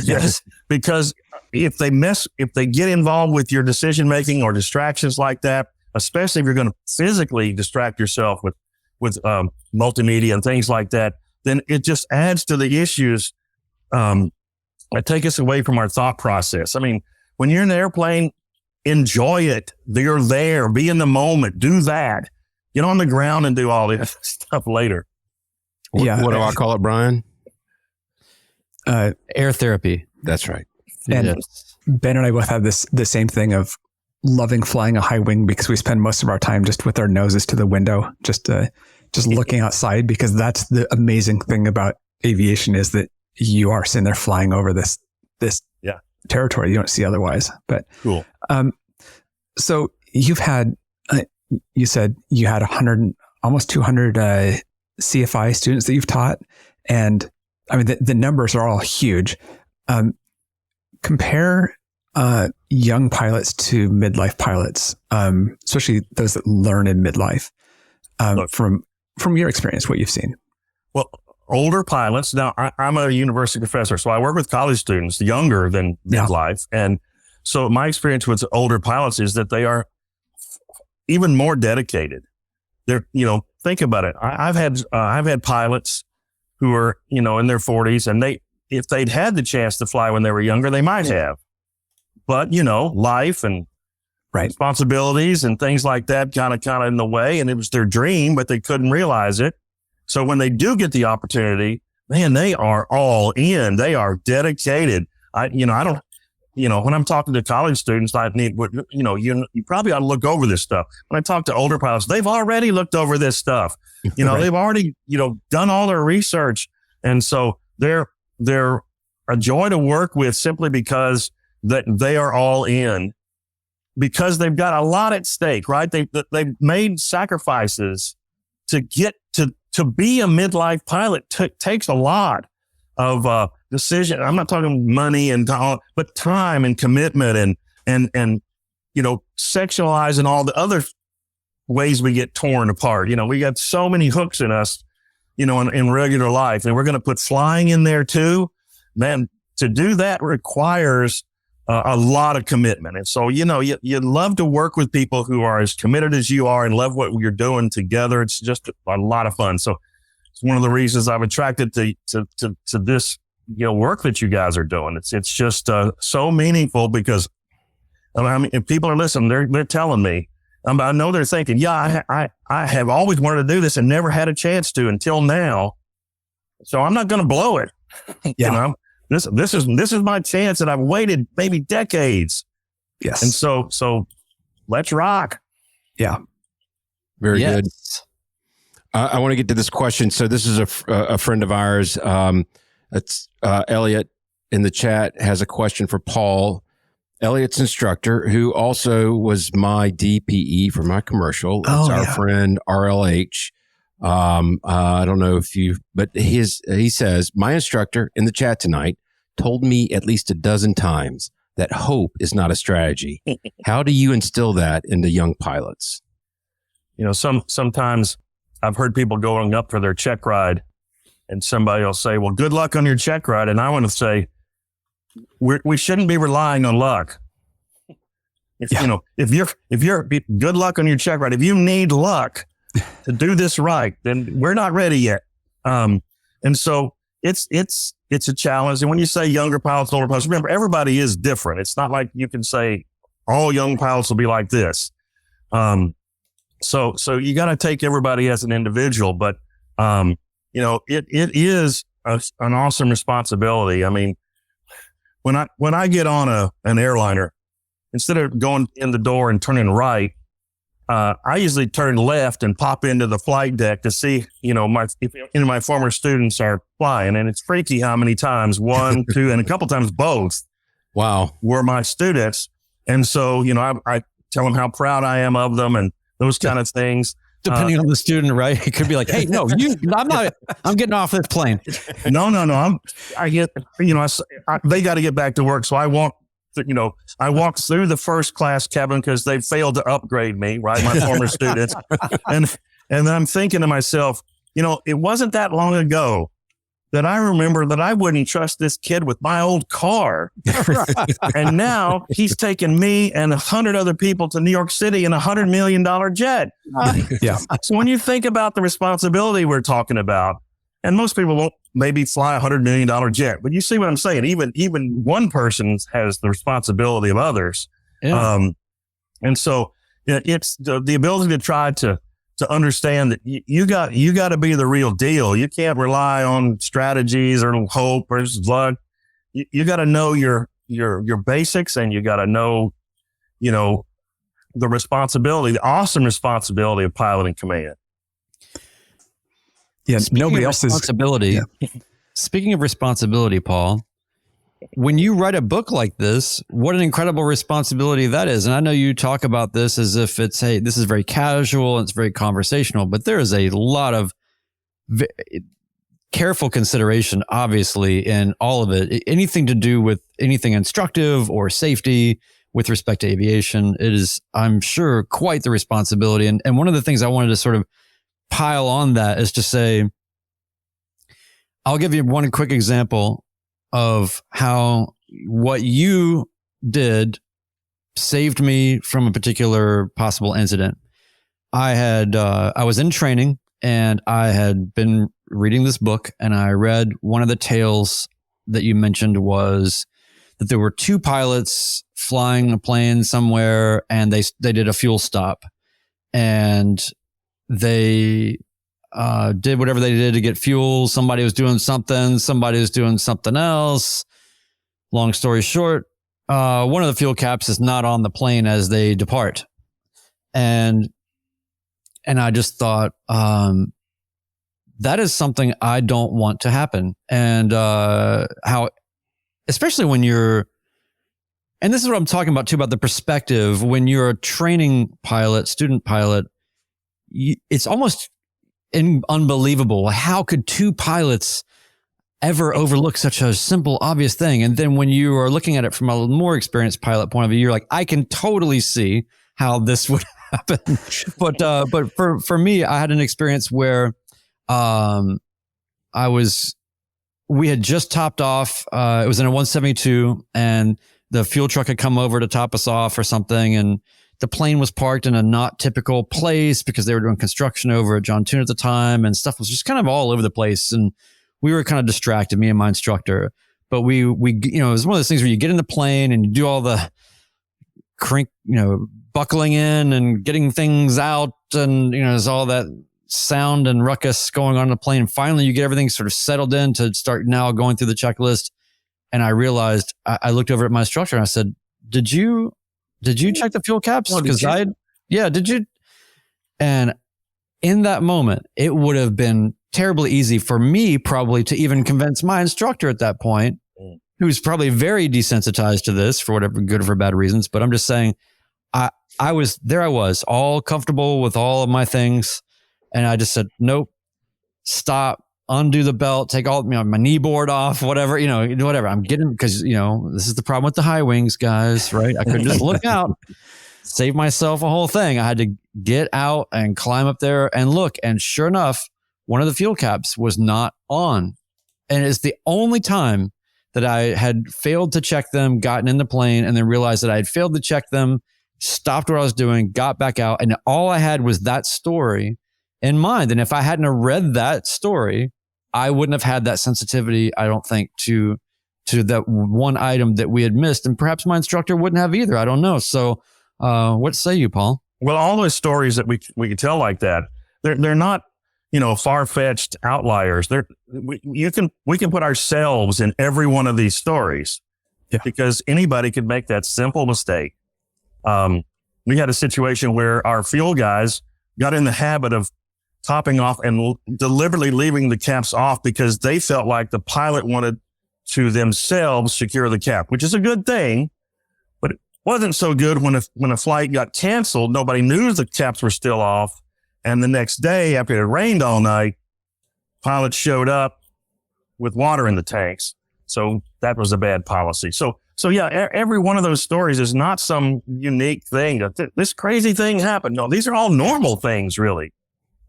Yes, because if they get involved with your decision making or distractions like that, especially if you're going to physically distract yourself with multimedia and things like that, then it just adds to the issues that take us away from our thought process. I mean, when you're in the airplane, enjoy it. You're there. Be in the moment. Do that. Get on the ground and do all this stuff later. What do I call it, Brian? Air therapy. That's right. And Yes. Ben and I both have the same thing of loving flying a high wing because we spend most of our time just with our noses to the window, just looking outside, because that's the amazing thing about aviation is that you are sitting there flying over this territory you don't see otherwise. But cool. So you've had, you said you had almost 200 CFI students that you've taught, and I mean the numbers are all huge. Compare young pilots to midlife pilots, especially those that learn in midlife. From your experience, what you've seen. Well, older pilots. Now, I'm a university professor, so I work with college students younger than midlife, and so my experience with older pilots is that they are even more dedicated. They're, think about it. I've had pilots who are, in their 40s, and if they'd had the chance to fly when they were younger, they might have. But, life and responsibilities and things like that kind of in the way. And it was their dream, but they couldn't realize it. So when they do get the opportunity, man, they are all in. They are dedicated. when I'm talking to college students, you probably ought to look over this stuff. When I talk to older pilots, they've already looked over this stuff. Right. They've already, done all their research. And so they're a joy to work with simply because that they are all in, because they've got a lot at stake, right? They've made sacrifices to get to be a midlife pilot. Takes a lot of decision. I'm not talking money but time and commitment and sexualizing all the other ways we get torn apart. We got so many hooks in us, in regular life, and we're going to put flying in there too. Man, to do that requires a lot of commitment. And so, you'd love to work with people who are as committed as you are and love what you're doing together. It's just a lot of fun. So it's one of the reasons I'm attracted to this, work that you guys are doing. It's just so meaningful because if people are listening, they're telling me, I know they're thinking, yeah, I have always wanted to do this and never had a chance to until now. So I'm not going to blow it. Yeah. This is my chance, and I've waited maybe decades. Yes. And so let's rock. Yeah. Very good. I want to get to this question. So this is a friend of ours. It's Elliot in the chat has a question for Paul. Elliot's instructor, who also was my DPE for my commercial. It's our friend RLH. I don't know but he says, my instructor in the chat tonight told me at least a dozen times that hope is not a strategy. How do you instill that into young pilots? Sometimes I've heard people going up for their check ride and somebody will say, well, good luck on your check ride. And I want to say, we shouldn't be relying on luck. If you're good luck on your check ride, if you need luck to do this right, then we're not ready yet. And so it's a challenge. And when you say younger pilots, older pilots, remember, everybody is different. It's not like you can say all young pilots will be like this. So you got to take everybody as an individual, but, it is an awesome responsibility. I mean, when I get on an airliner, instead of going in the door and turning right, I usually turn left and pop into the flight deck to see, if any of my former students are flying. And it's freaky how many times, 1, 2, and a couple times both. Wow. Were my students. And so, I tell them how proud I am of them and those kind of things. Depending on the student, right? It could be like, hey, no, I'm getting off this plane. No. They got to get back to work. So I walk through the first class cabin because they failed to upgrade me, right? My former students. And I'm thinking to myself, it wasn't that long ago that I remember that I wouldn't trust this kid with my old car. And now he's taken me and 100 other people to New York City in a $100 million jet. Yeah. So when you think about the responsibility we're talking about, and most people won't maybe fly a $100 million jet, but you see what I'm saying? Even one person has the responsibility of others. Yeah. And so it's the ability to try to understand that you got to be the real deal. You can't rely on strategies or hope or luck. You got to know your basics, and you got to know, the responsibility, the awesome responsibility of piloting command. Yeah. Speaking of responsibility, Paul, when you write a book like this, what an incredible responsibility that is. And I know you talk about this as if it's, hey, this is very casual and it's very conversational, but there is a lot of careful consideration, obviously, in all of it. Anything to do with anything instructive or safety with respect to aviation, it is, I'm sure, quite the responsibility. And one of the things I wanted to sort of pile on that is to say, I'll give you one quick example of how what you did saved me from a particular possible incident. I was in training and I had been reading this book, and I read one of the tales that you mentioned was that there were two pilots flying a plane somewhere, and they did a fuel stop, and they did whatever they did to get fuel. Somebody was doing something else. Long story short, one of the fuel caps is not on the plane as they depart. And I just thought, that is something I don't want to happen. And how, especially when you're, and this is what I'm talking about too, about the perspective, when you're a training pilot, student pilot, it's almost unbelievable. How could two pilots ever overlook such a simple, obvious thing? And then when you are looking at it from a more experienced pilot point of view, you're like, I can totally see how this would happen. But for me, I had an experience where we had just topped off. It was in a 172, and the fuel truck had come over to top us off or something, and the plane was parked in a not typical place because they were doing construction over at John Toon at the time, and stuff was just kind of all over the place. And we were kind of distracted, me and my instructor. But we it was one of those things where you get in the plane and you do all the buckling in and getting things out, and there's all that sound and ruckus going on in the plane. And finally, you get everything sort of settled in to start now going through the checklist. And I realized, I looked over at my instructor and I said, Did you check the fuel caps? Because did you? And in that moment, it would have been terribly easy for me probably to even convince my instructor at that point, who's probably very desensitized to this for whatever good or for bad reasons. But I'm just saying, I was all comfortable with all of my things. And I just said, nope, stop, undo the belt, take all my knee board off, whatever, whatever. I'm getting, because, this is the problem with the high wings, guys, right? I couldn't just look out, save myself a whole thing. I had to get out and climb up there and look. And sure enough, one of the fuel caps was not on. And it's the only time that I had failed to check them, gotten in the plane, and then realized that I had failed to check them, stopped what I was doing, got back out. And all I had was that story in mind. And if I hadn't read that story, I wouldn't have had that sensitivity, I don't think, to that one item that we had missed. And perhaps my instructor wouldn't have either. I don't know. So what say you, Paul? Well, all those stories that we could tell like that, they're not, far-fetched outliers. We can put ourselves in every one of these stories, because anybody could make that simple mistake. We had a situation where our fuel guys got in the habit of topping off and deliberately leaving the caps off because they felt like the pilot wanted to themselves secure the cap, which is a good thing, but it wasn't so good when a flight got canceled. Nobody knew the caps were still off. And the next day, after it rained all night, pilots showed up with water in the tanks. So that was a bad policy. So yeah, every one of those stories is not some unique thing. This crazy thing happened. No, these are all normal things, really.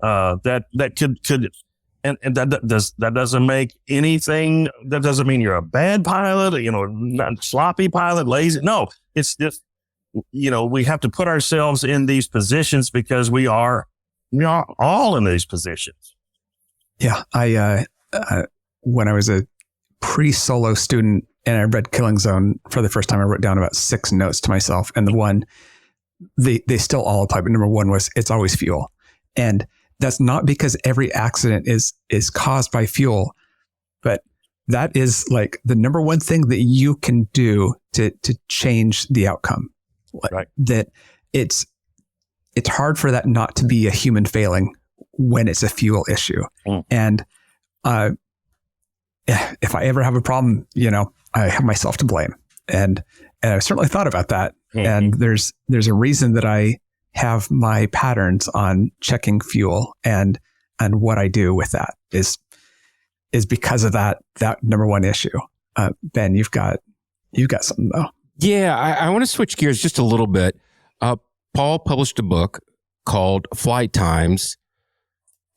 That could, and that doesn't make anything. That doesn't mean you're a bad pilot, not sloppy pilot, lazy. No, it's just, we have to put ourselves in these positions because we are all in these positions. Yeah. When I was a pre-solo student and I read Killing Zone for the first time, I wrote down about 6 notes to myself. And the one, they still all apply, but number 1 was, it's always fuel. And that's not because every accident is caused by fuel, but that is like the number 1 thing that you can do to change the outcome. Right. That it's hard for that not to be a human failing when it's a fuel issue. And if I ever have a problem, I have myself to blame. And I've certainly thought about that. And there's a reason that I have my patterns on checking fuel, and what I do with that is because of that number 1 issue. Ben, you've got something though. Yeah, I want to switch gears just a little bit. Paul published a book called Flight Times,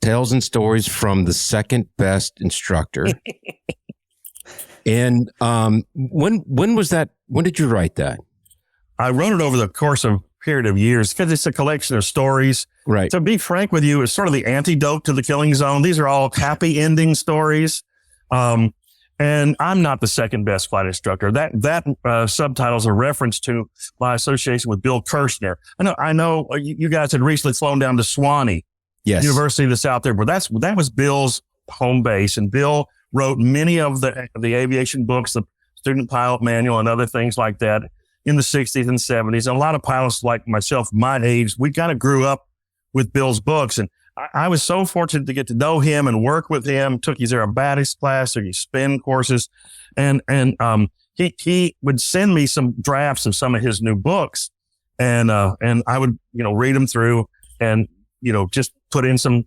Tales and Stories from the Second Best Instructor. And when was that? When did you write that? I wrote it over the course of a period of years because it's a collection of stories. Right. To be frank with you, it's sort of the antidote to the Killing Zone. These are all happy ending stories. And I'm not the second best flight instructor. That subtitle is a reference to my association with Bill Kirshner. I know you guys had recently flown down to Swanee, yes, University of the South there, but that was Bill's home base, and Bill wrote many of the aviation books, student pilot manual and other things like that in the 60s and 70s. And a lot of pilots like myself, my age, we kind of grew up with Bill's books. And I was so fortunate to get to know him and work with him, took his aerobatics class, took his spin courses. And he would send me some drafts of some of his new books. And I would, read them through and, just put in some,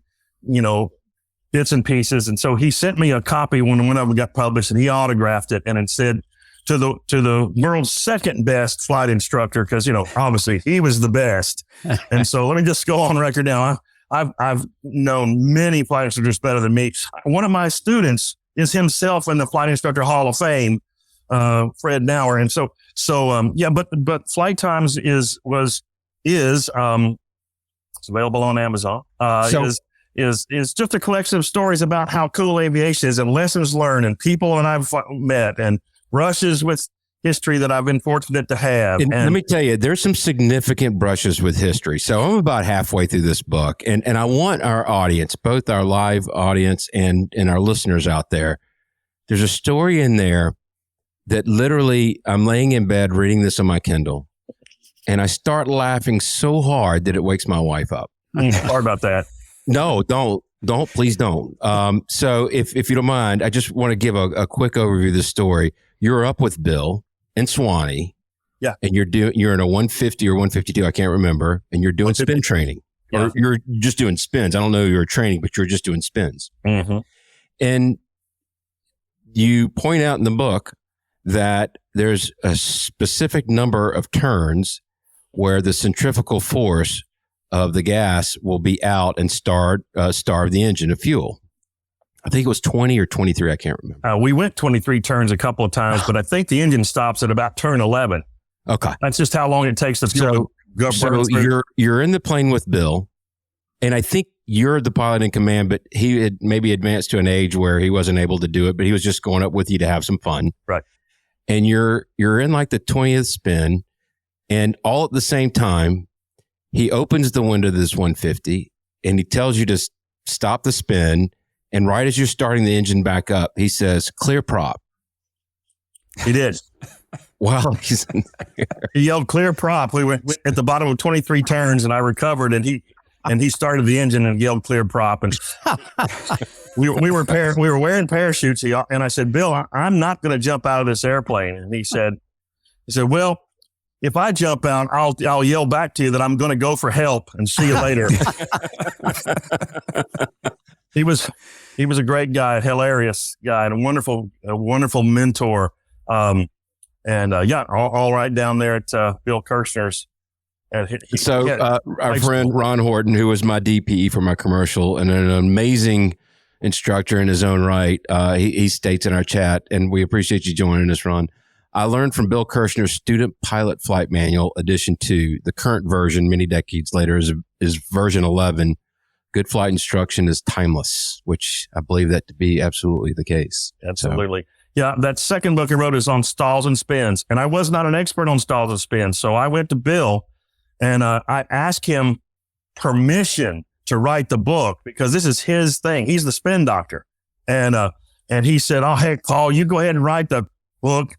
bits and pieces. And so he sent me a copy when it got published, and he autographed it, and it said to the world's second best flight instructor, because, obviously he was the best. And so let me just go on record now. I've known many flight instructors better than me. One of my students is himself in the Flight Instructor Hall of Fame, Fred Nauer. And but Flight Times is it's available on Amazon. Is just a collection of stories about how cool aviation is and lessons learned and people that I've met and brushes with history that I've been fortunate to have. And let me tell you, there's some significant brushes with history. So I'm about halfway through this book, and I want our audience, both our live audience and our listeners out there, there's a story in there that literally I'm laying in bed reading this on my Kindle, and I start laughing so hard that it wakes my wife up. Sorry about that. No, don't, please don't. So if you don't mind, I just want to give a quick overview of this story. You're up with Bill in Swanee. Yeah. And you're in a 150 or 152, I can't remember, and you're doing spin training. Yeah. Or you're just doing spins. I don't know you're training, but you're just doing spins. Mm-hmm. And you point out in the book that there's a specific number of turns where the centrifugal force of the gas will be out and starve the engine of fuel. I think it was 20 or 23. I can't remember. We went 23 turns a couple of times, but I think the engine stops at about turn 11. Okay. That's just how long it takes the fuel to go burn through. So you're in the plane with Bill, and I think you're the pilot in command, but he had maybe advanced to an age where he wasn't able to do it, but he was just going up with you to have some fun. Right. And you're in like the 20th spin, and all at the same time, he opens the window of this 150 and he tells you to stop the spin. And right as you're starting the engine back up, he says, "Clear prop." He did. Wow. He yelled, "Clear prop." We went at the bottom of 23 turns, and I recovered, and he started the engine and yelled, "Clear prop." And we were wearing parachutes. And I said, "Bill, I'm not going to jump out of this airplane." And he said, "Well, if I jump out, I'll yell back to you that I'm going to go for help and see you later." He was a great guy, a hilarious guy, and a wonderful mentor. All right down there at Bill Kirshner's. Our friend Ron Horton, who was my DPE for my commercial and an amazing instructor in his own right, he states in our chat, and we appreciate you joining us, Ron. I learned from Bill Kirshner's Student Pilot Flight Manual, Edition 2. The current version, many decades later, is version 11. Good flight instruction is timeless, which I believe that to be absolutely the case. Absolutely. So. Yeah, that second book I wrote is on stalls and spins, and I was not an expert on stalls and spins, so I went to Bill, and I asked him permission to write the book because this is his thing. He's the spin doctor, and he said, "Oh, hey, Paul, you go ahead and write the book.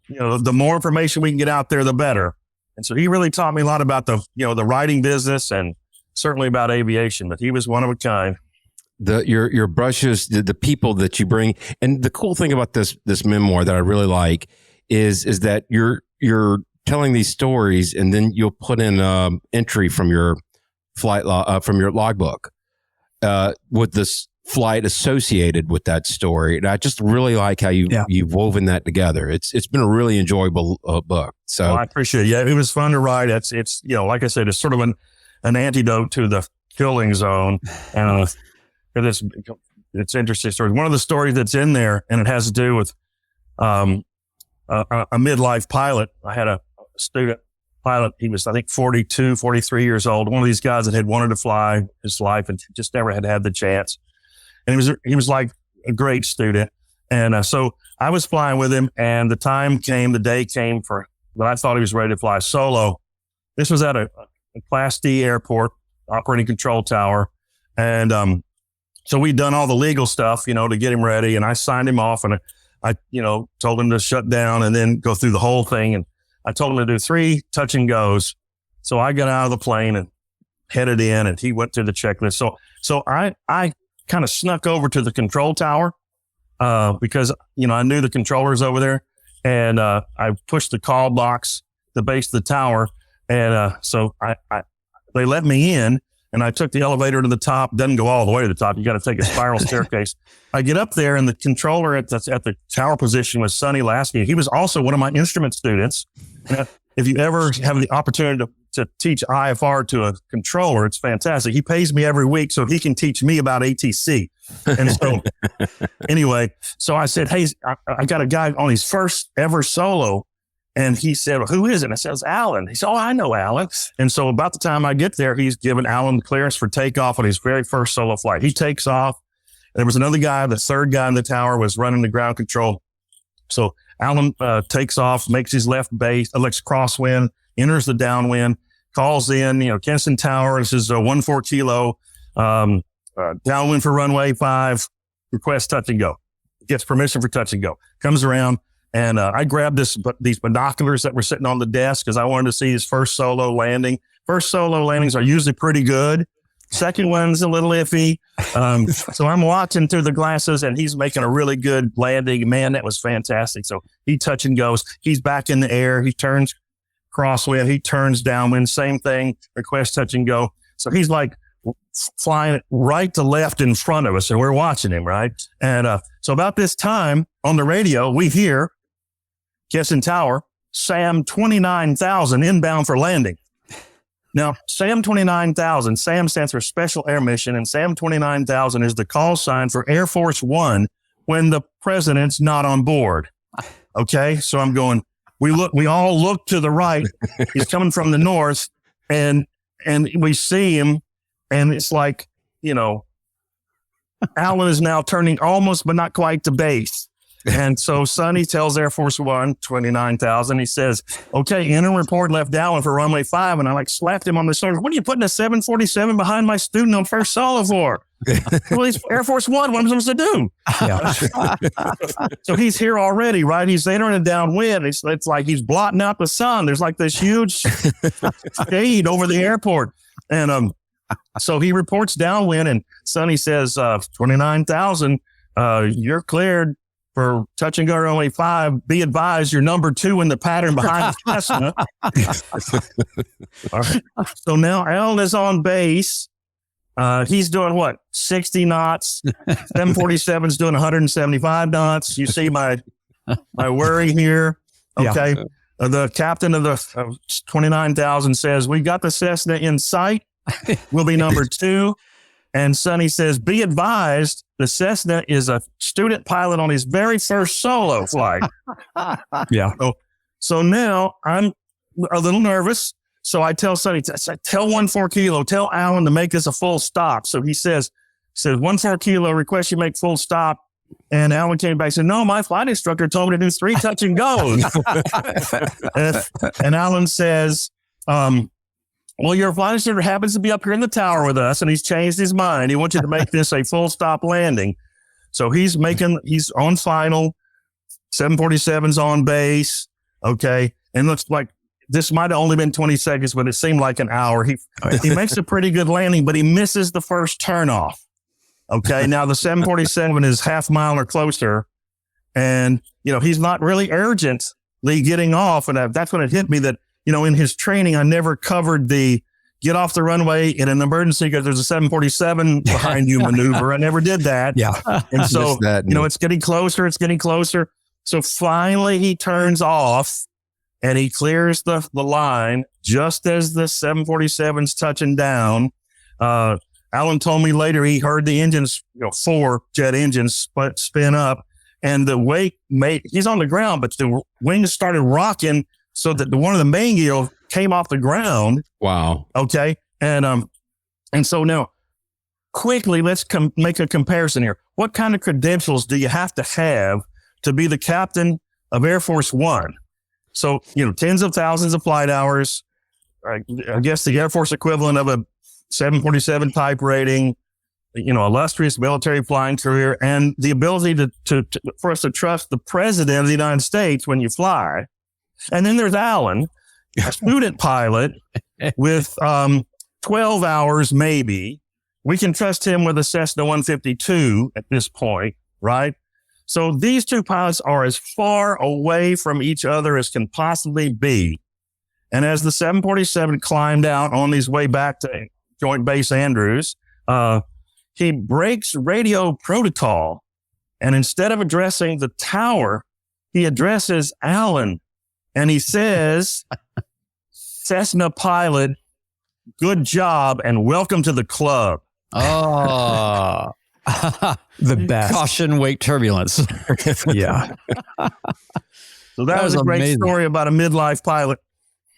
The more information we can get out there, the better." And so he really taught me a lot about the writing business and certainly about aviation, but he was one of a kind. Your brushes, the people that you bring, and the cool thing about this memoir that I really like is that you're telling these stories, and then you'll put in entry from your flight from your logbook with this flight associated with that story. And I just really like how you've woven that together. It's been a really enjoyable book. So I appreciate it. Yeah, it was fun to write. It's like I said, it's sort of an antidote to the killing zone. And it's interesting story. One of the stories that's in there, and it has to do with a midlife pilot. I had a student pilot. He was, I think, 42, 43 years old. One of these guys that had wanted to fly his life and just never had the chance. And he was like a great student. And so I was flying with him, and the day came for that I thought he was ready to fly solo. This was at a Class D airport, operating control tower. And so we'd done all the legal stuff, to get him ready. And I signed him off, and I, told him to shut down and then go through the whole thing. And I told him to do 3 touch and goes. So I got out of the plane and headed in, and he went through the checklist. So I kind of snuck over to the control tower, because, I knew the controllers over there, and, I pushed the call box, the base of the tower. And, so they let me in, and I took the elevator to the top. Doesn't go all the way to the top. You got to take a spiral staircase. I get up there, and the controller at the tower position was Sonny Lasky. He was also one of my instrument students. And if you ever have the opportunity to teach IFR to a controller, it's fantastic. He pays me every week so he can teach me about ATC. And so anyway, so I said, hey, I got a guy on his first ever solo. And he said, well, who is it? And I said, it's Alan. He said, oh, I know Alan. And so about the time I get there, he's given Alan clearance for takeoff on his very first solo flight. He takes off. There was another guy, the third guy in the tower was running the ground control. So Alan takes off, makes his left base, elects crosswind, enters the downwind, calls in, Kinston Tower. This is 14 kilo, downwind for runway 5, request touch and go. Gets permission for touch and go. Comes around, and I grabbed these binoculars that were sitting on the desk because I wanted to see his first solo landing. First solo landings are usually pretty good. Second one's a little iffy. So I'm watching through the glasses, and he's making a really good landing. Man, that was fantastic. So he touch and goes. He's back in the air. He turns crosswind. He turns downwind. Same thing. Request touch and go. So he's like flying right to left in front of us, and we're watching him, right? And so about this time on the radio, we hear Kinston Tower, SAM 29,000 inbound for landing. Now, SAM 29,000, SAM stands for Special Air Mission, and SAM 29,000 is the call sign for Air Force One when the president's not on board. Okay, so I'm going, we all look to the right. He's coming from the north, and we see him, and it's like, Alan is now turning almost, but not quite to base. And so Sonny tells Air Force One, 29,000. He says, okay, interim report left downwind for runway 5. And I slapped him on the shoulder. What are you putting a 747 behind my student on first solo for? Well, he's Air Force One. What am I supposed to do? Yeah. So he's here already, right? He's entering a downwind. It's like he's blotting out the sun. There's like this huge shade over the airport. And so he reports downwind, and Sonny says, 29,000, you're cleared for touch and go runway 5. Be advised, you're number 2 in the pattern behind the Cessna. All right. So now Alan is on base. He's doing what? 60 knots. 747's doing 175 knots. You see my worry here. Okay. Yeah. The captain of the 29,000 says, we got the Cessna in sight. We'll be number 2. And Sonny says, be advised, the Cessna is a student pilot on his very first solo flight. Yeah. So now I'm a little nervous. So I tell Sonny, tell 14 kilo, tell Alan to make this a full stop. So he says 14 kilo, request you make full stop. And Alan came back and said, no, my flight instructor told me to do 3 touch and goes. And Alan says, well, your flight instructor happens to be up here in the tower with us, and he's changed his mind. He wants you to make this a full stop landing. So he's on final. 747's on base. Okay. And looks like this might have only been 20 seconds, but it seemed like an hour. He makes a pretty good landing, but he misses the first turnoff. Okay. Now the 747 is half mile or closer, and, he's not really urgently getting off. And that's when it hit me that, in his training, I never covered the get off the runway in an emergency because there's a 747 behind you maneuver. I never did that. Yeah. And so, it's getting closer. It's getting closer. So finally he turns off and he clears the line just as the 747's touching down. Alan told me later he heard the engines, 4 jet engines spin up, and the wake he's on the ground, but the wings started rocking so that one of the main gear came off the ground. Wow. Okay. And so now quickly, let's make a comparison here. What kind of credentials do you have to be the captain of Air Force One? So, tens of thousands of flight hours, I guess the Air Force equivalent of a 747 type rating, illustrious military flying career and the ability for us to trust the president of the United States when you fly. And then there's Alan, a student pilot with 12 hours maybe. We can trust him with a Cessna 152 at this point, right? So these two pilots are as far away from each other as can possibly be. And as the 747 climbed out on his way back to Joint Base Andrews, he breaks radio protocol. And instead of addressing the tower, he addresses Alan. And he says, Cessna pilot, good job and welcome to the club. Oh, The best. Caution, wake, turbulence. Yeah. So that was a great amazing story about a midlife pilot.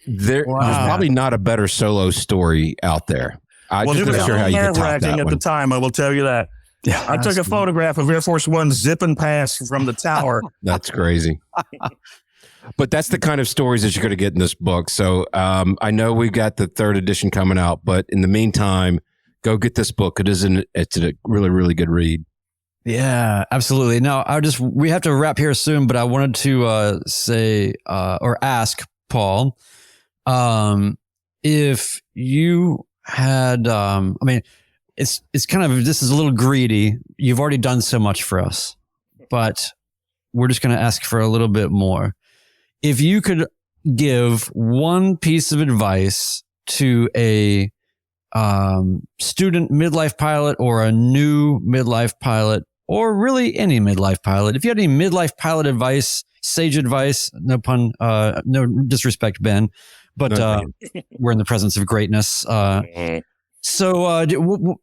There's probably not a better solo story out there. I'm Well, just it was not sure how you could top nerve-wracking that at the one. time, I will tell you that. Yeah. I took a photograph of Air Force One zipping past from the tower. That's crazy. But that's the kind of stories that you're going to get in this book. So I know we've got the 3rd edition coming out, but in the meantime, go get this book. It's a really, really good read. Yeah, absolutely. Now, we have to wrap here soon, but I wanted to say or ask Paul, if you had, it's kind of, this is a little greedy. You've already done so much for us, but we're just going to ask for a little bit more. If you could give one piece of advice to a student midlife pilot or a new midlife pilot, or really any midlife pilot, if you had any midlife pilot advice, sage advice, no pun, no disrespect, Ben, but we're in the presence of greatness. So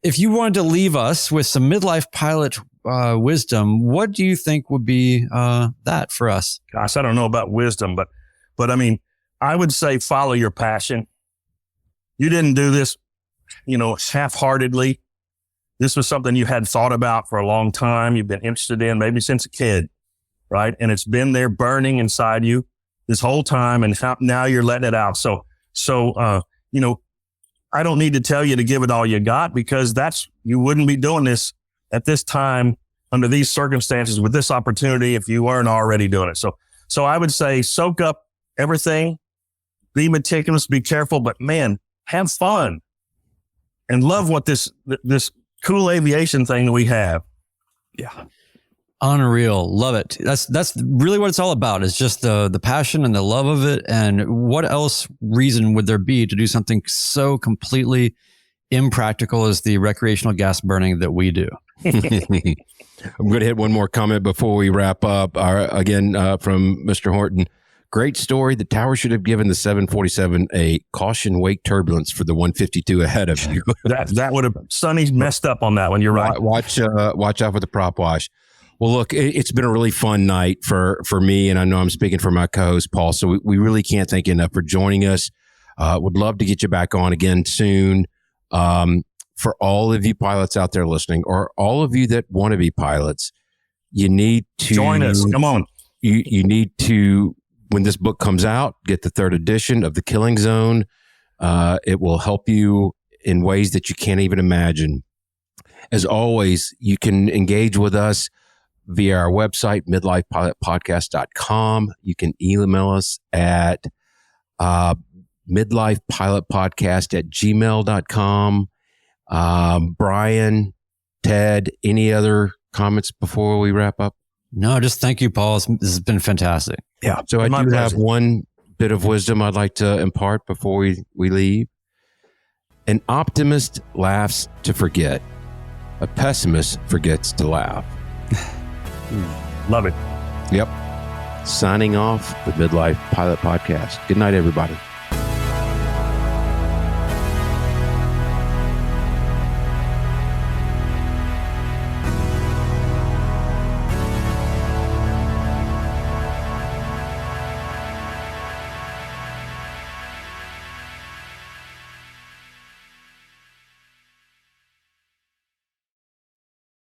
if you wanted to leave us with some midlife pilot wisdom, what do you think would be that for us? Gosh, I don't know about wisdom, but I mean, I would say follow your passion. You didn't do this, half-heartedly. This was something you had thought about for a long time. You've been interested in maybe since a kid, right? And it's been there burning inside you this whole time, and now you're letting it out. So I don't need to tell you to give it all you got, because you wouldn't be doing this at this time under these circumstances with this opportunity if you weren't already doing it. So I would say soak up everything, be meticulous, be careful, but man, have fun and love what this cool aviation thing that we have. Yeah. Unreal. Love it. That's really what it's all about. It's just the passion and the love of it. And what else reason would there be to do something so completely impractical as the recreational gas burning that we do? I'm going to hit one more comment before we wrap up. Again, from Mr. Horton. Great story. The tower should have given the 747 a caution, wake, turbulence for the 152 ahead of you. that would have Sonny's messed up on that one. You're right. Watch out for the prop wash. Well, look, it's been a really fun night for me, and I know I'm speaking for my co-host, Paul, so we really can't thank you enough for joining us. Would love to get you back on again soon. For all of you pilots out there listening, or all of you that want to be pilots, you need to join us. Come on. You need to, when this book comes out, get the 3rd edition of The Killing Zone. It will help you in ways that you can't even imagine. As always, you can engage with us via our website, midlifepilotpodcast.com. You can email us at midlifepilotpodcast@gmail.com. Brian, Ted, any other comments before we wrap up? No, just thank you, Paul. This has been fantastic. Yeah. So I do have one bit of wisdom I'd like to impart before we leave. An optimist laughs to forget. A pessimist forgets to laugh. Love it. Yep. Signing off the Midlife Pilot Podcast. Good night, everybody.